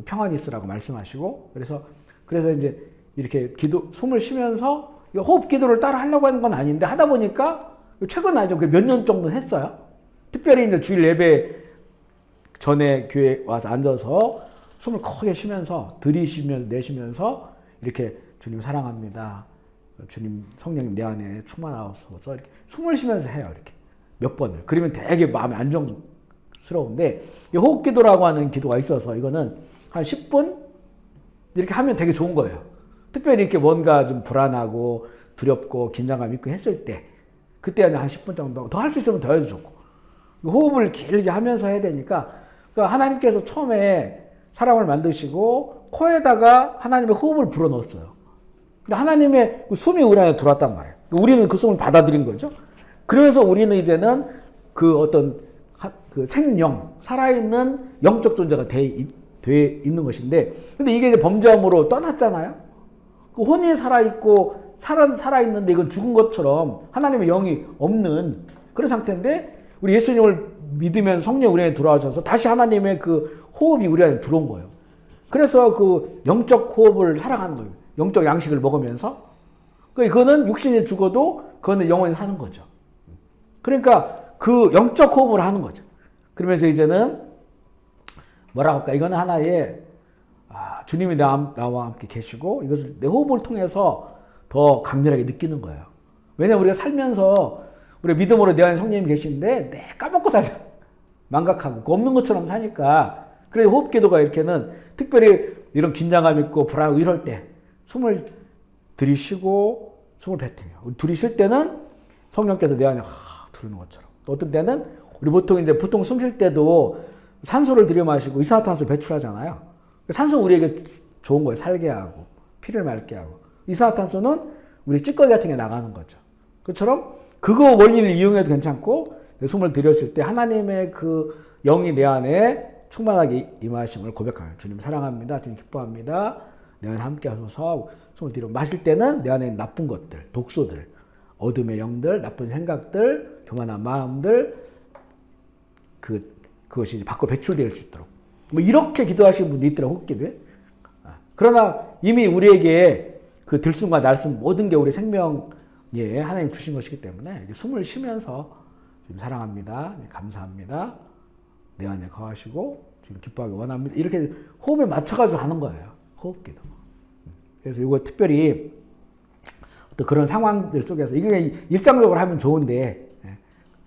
평안히 있으라고 말씀하시고 그래서 이제 이렇게 숨을 쉬면서 호흡 기도를 따라 하려고 하는 건 아닌데 하다 보니까 최근 아니죠. 몇 년 정도 했어요. 특별히 이제 주일 예배 전에 교회 와서 앉아서 숨을 크게 쉬면서 들이쉬면서 내쉬면서 이렇게 주님 사랑합니다. 주님 성령님 내 안에 충만하소서 이렇게 숨을 쉬면서 해요. 이렇게 몇 번을. 그러면 되게 마음이 안정스러운데 이 호흡 기도라고 하는 기도가 있어서 이거는 한 10분 이렇게 하면 되게 좋은 거예요. 특별히 이렇게 뭔가 좀 불안하고 두렵고 긴장감 있고 했을 때 그때 한 10분 정도 더 할 수 있으면 더 해도 좋고 호흡을 길게 하면서 해야 되니까 그러니까 하나님께서 처음에 사람을 만드시고 코에다가 하나님의 호흡을 불어넣었어요. 근데 하나님의 숨이 우리 안에 들어왔단 말이에요. 우리는 그 숨을 받아들인 거죠. 그래서 우리는 이제는 그 어떤 그 생령, 살아있는 영적 존재가 돼 있는 것인데 근데 이게 이제 범죄함으로 떠났잖아요. 그 혼이 살아있고 살아있는데 이건 죽은 것처럼 하나님의 영이 없는 그런 상태인데 우리 예수님을 믿으면 성령 우리 안에 들어와셔서 다시 하나님의 그 호흡이 우리 안에 들어온 거예요. 그래서 그 영적 호흡을 살아가는 거예요. 영적 양식을 먹으면서. 그거는 육신이 죽어도 그거는 영원히 사는 거죠. 그러니까 그 영적 호흡을 하는 거죠. 그러면서 이제는 뭐라고 할까? 이거는 하나의 주님이 나와 함께 계시고 이것을 내 호흡을 통해서 더 강렬하게 느끼는 거예요. 왜냐하면 우리가 살면서 우리 믿음으로 내 안에 성령님이 계신데 내 까먹고 살잖아. 망각하고 그 없는 것처럼 사니까 그래서 호흡 기도가 이렇게는 특별히 이런 긴장감 있고 불안하고 이럴 때 숨을 들이쉬고 숨을 뱉으며 우리 들이쉴 때는 성령께서 내 안에 들어오는 것처럼 또 어떤 때는 우리 보통 숨 쉴 때도 산소를 들여마시고 이산화탄소를 배출하잖아요. 산소는 우리에게 좋은 거예요. 살게 하고 피를 맑게 하고 이산화탄소는 우리 찌꺼기 같은 게 나가는 거죠. 그처럼 그거 원리를 이용해도 괜찮고 내 숨을 들였을 때 하나님의 그 영이 내 안에 충만하게 임하심을 고백하는 주님 사랑합니다. 주님 기뻐합니다. 내 안에 함께 하소서 숨을 들여 마실 때는 내 안에 나쁜 것들, 독소들, 어둠의 영들, 나쁜 생각들, 교만한 마음들 그것이 밖으로 배출될 수 있도록 뭐 이렇게 기도하시는 분이 있더라고요. 호흡기도에. 그러나 이미 우리에게 그 들숨과 날숨 모든 게 우리 생명에 하나님 주신 것이기 때문에 숨을 쉬면서 주님 사랑합니다. 감사합니다. 내 안에 거하시고 주님 기뻐하기 원합니다. 이렇게 호흡에 맞춰가지고 하는 거예요. 호흡기도. 그래서 이거 특별히 또 그런 상황들 속에서 이게 일상적으로 하면 좋은데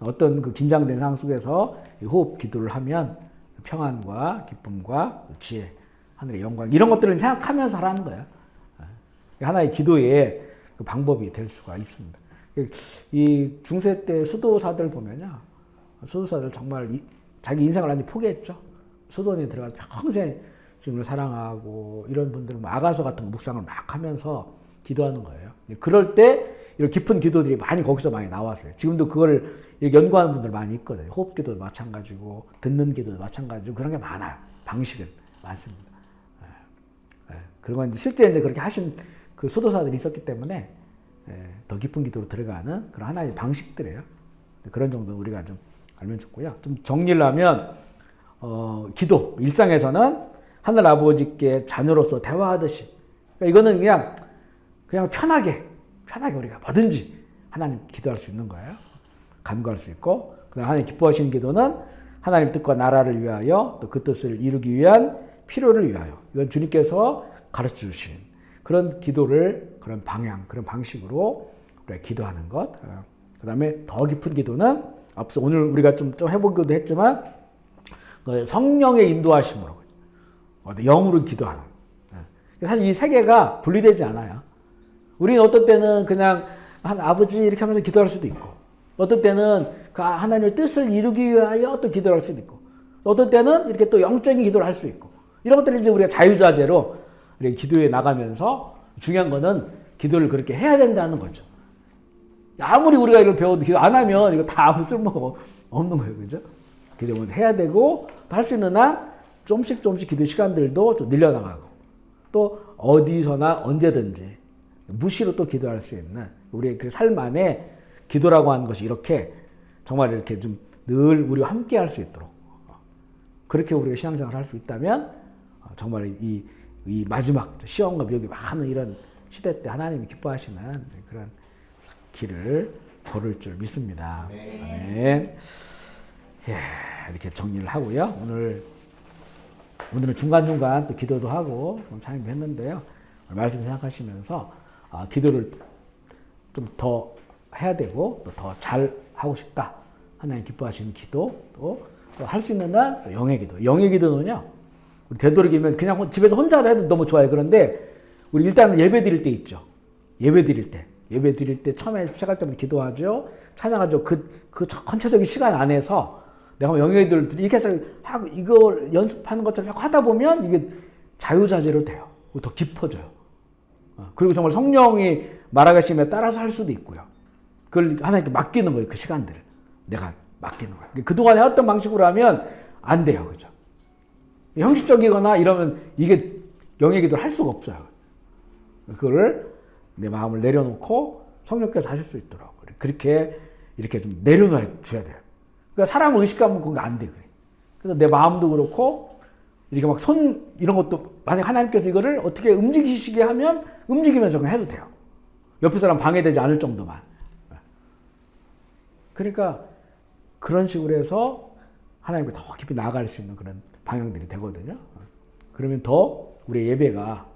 어떤 그 긴장된 상황 속에서 이 호흡 기도를 하면 평안과 기쁨과 지혜, 하늘의 영광 이런 것들을 생각하면서 하라는 거예요. 하나의 기도의 그 방법이 될 수가 있습니다. 이 중세 때 수도사들 보면요, 수도사들 정말 자기 인생을 완전히 포기했죠. 수도원에 들어가서 평생 주님을 사랑하고 이런 분들은 아가서 같은 거 묵상을 막 하면서 기도하는 거예요. 그럴 때 이런 깊은 기도들이 많이 거기서 많이 나왔어요. 지금도 그걸 연구하는 분들 많이 있거든요. 호흡 기도도 마찬가지고 듣는 기도도 마찬가지고 그런 게 많아요. 방식은 많습니다. 그리고 이제 실제 이제 그렇게 하신 그 수도사들이 있었기 때문에 더 깊은 기도로 들어가는 그런 하나의 방식들이에요. 그런 정도 우리가 좀 알면 좋고요. 좀 정리를 하면 기도 일상에서는 하늘 아버지께 자녀로서 대화하듯이, 그러니까 이거는 그냥 편하게 우리가 뭐든지 하나님 기도할 수 있는 거예요. 간구할 수 있고, 그다음 하나님 기뻐하시는 기도는 하나님 뜻과 나라를 위하여 또 그 뜻을 이루기 위한 필요를 위하여, 이건 주님께서 가르쳐 주신 그런 기도를, 그런 방향, 그런 방식으로 우리가 기도하는 것. 그다음에 더 깊은 기도는 앞서 오늘 우리가 좀 해보기도 했지만 성령의 인도하심으로 영으로 기도하는. 사실 이 세 개가 분리되지 않아요. 우리는 어떤 때는 그냥 아버지 이렇게 하면서 기도할 수도 있고, 어떤 때는 그 하나님의 뜻을 이루기 위하여 또 기도할 수도 있고, 어떤 때는 이렇게 또 영적인 기도를 할 수 있고, 이런 것들을 이제 우리가 자유자재로 우리 기도에 나가면서 중요한 거는 기도를 그렇게 해야 된다는 거죠. 아무리 우리가 이걸 배워도 기도 안 하면 이거 다 아무 쓸모가 없는 거예요. 그죠? 기도를 해야 되고, 할 수 있는 한 조금씩 기도 시간들도 좀 늘려나가고, 또 어디서나 언제든지 무시로 또 기도할 수 있는 우리의 그 삶 안에 기도라고 하는 것이 이렇게 정말 이렇게 좀 늘 우리와 함께 할 수 있도록, 그렇게 우리가 신앙생활을 할 수 있다면 정말 이 마지막 시험과 미혹이 많은 이런 시대 때 하나님이 기뻐하시는 그런 길을 걸을 줄 믿습니다. 아멘. 예, 이렇게 정리를 하고요. 오늘은 중간중간 또 기도도 하고 찬양도 했는데요. 말씀 생각하시면서 기도를 좀 더 해야 되고 또 더 잘 하고 싶다. 하나님 기뻐하시는 기도, 또 할 수 있는 한 영의 기도. 영의 기도는요, 우리 되도록이면 그냥 집에서 혼자 해도 너무 좋아요. 그런데 우리 일단은 예배 드릴 때 있죠. 예배 드릴 때 처음에 시작할 때부터 기도하죠. 찬양하죠. 그 전체적인 시간 안에서 내가 영의 기도를 이렇게 해서 하고 이걸 연습하는 것처럼 하다 보면 이게 자유자재로 돼요. 더 깊어져요. 그리고 정말 성령이 말하시면 따라서 할 수도 있고요. 그걸 하나님께 맡기는 거예요. 그 시간들을 내가 맡기는 거예요. 그동안 해왔던 방식으로 하면 안 돼요. 그죠? 형식적이거나 이러면 이게 영의 기도를 할 수가 없어요. 그거를 내 마음을 내려놓고 성령께서 하실 수 있도록 그렇게 이렇게 좀 내려놔 줘야 돼요. 그러니까 사람을 의식하면 그건 안 돼. 그래서 내 마음도 그렇고 이렇게 막 손 이런 것도 만약 하나님께서 이거를 어떻게 움직이시게 하면 움직이면서 그냥 해도 돼요. 옆에 사람 방해되지 않을 정도만. 그러니까 그런 식으로 해서 하나님께 더 깊이 나아갈 수 있는 그런 방향들이 되거든요. 그러면 더 우리의 예배가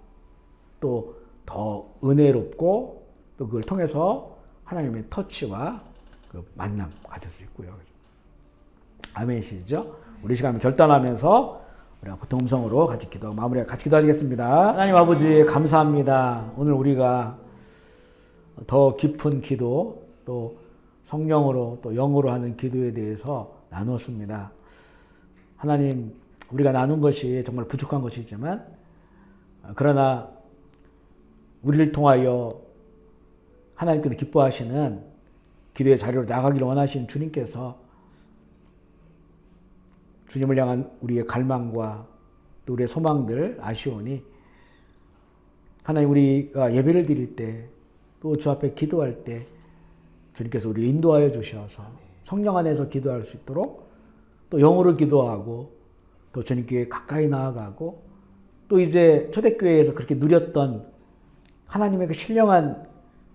또 더 은혜롭고 또 그걸 통해서 하나님의 터치와 그 만남 가질 수 있고요. 아멘이시죠? 우리 시간 결단하면서 우리가 보통 음성으로 같이 기도하고 마무리하고 같이 기도하시겠습니다. 하나님 아버지 감사합니다. 오늘 우리가 더 깊은 기도 또 성령으로 또 영으로 하는 기도에 대해서 나누었습니다. 하나님 우리가 나눈 것이 정말 부족한 것이지만 그러나 우리를 통하여 하나님께서 기뻐하시는 기도의 자리로 나가기를 원하시는 주님께서 주님을 향한 우리의 갈망과 또 우리의 소망들 아시오니 하나님 우리가 예배를 드릴 때 또 주 앞에 기도할 때 주님께서 우리를 인도하여 주셔서 성령 안에서 기도할 수 있도록 또 영으로 기도하고 또 주님께 가까이 나아가고 또 이제 초대교회에서 그렇게 누렸던 하나님의 그 신령한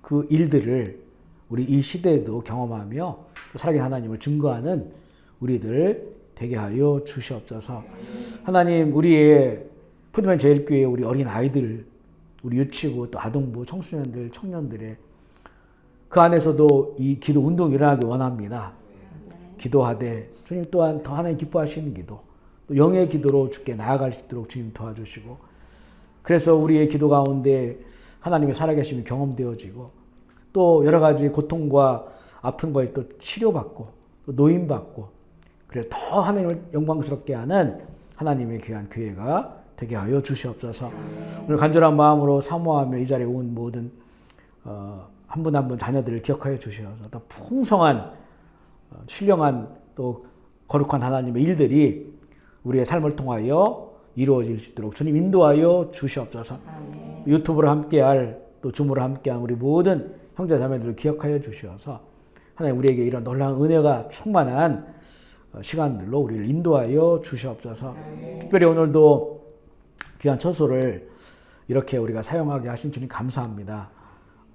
그 일들을 우리 이 시대에도 경험하며 살아계신 하나님을 증거하는 우리들 되게 하여 주시옵소서. 하나님 우리의 푸드맨 제일교회 우리 어린 아이들, 우리 유치부 또 아동부 청소년들 청년들의 그 안에서도 이 기도 운동이 일어나기 원합니다. 기도하되 주님 또한 더 하나님 기뻐하시는 기도, 또 영의 기도로 주께 나아갈 수 있도록 주님 도와주시고, 그래서 우리의 기도 가운데 하나님의 살아계심이 경험되어지고, 또 여러 가지 고통과 아픈 거에 또 치료받고, 또 노인받고, 그래 더 하나님을 영광스럽게 하는 하나님의 귀한 교회가 되게 하여 주시옵소서. 오늘 간절한 마음으로 사모하며 이 자리에 온 모든 한 분 한 분 자녀들을 기억하여 주시옵소서. 더 풍성한 신령한 또 거룩한 하나님의 일들이 우리의 삶을 통하여 이루어질 수 있도록 주님 인도하여 주시옵소서. 유튜브로 함께할 또 줌으로 함께한 우리 모든 형제 자매들을 기억하여 주시어서 하나님 우리에게 이런 놀라운 은혜가 충만한 시간들로 우리를 인도하여 주시옵소서. 특별히 오늘도 귀한 처소를 이렇게 우리가 사용하게 하신 주님 감사합니다.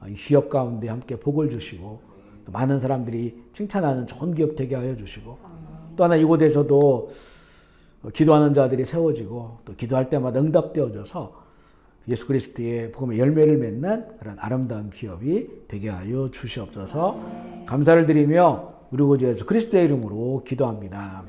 이 기업 가운데 함께 복을 주시고 또 많은 사람들이 칭찬하는 좋은 기업 되게 하여 주시고, 또 하나 이곳에서도 기도하는 자들이 세워지고 또 기도할 때마다 응답되어져서 예수 그리스도의 복음의 열매를 맺는 그런 아름다운 기업이 되게 하여 주시옵소서. 감사를 드리며 우리 구주 예수 그리스도의 이름으로 기도합니다.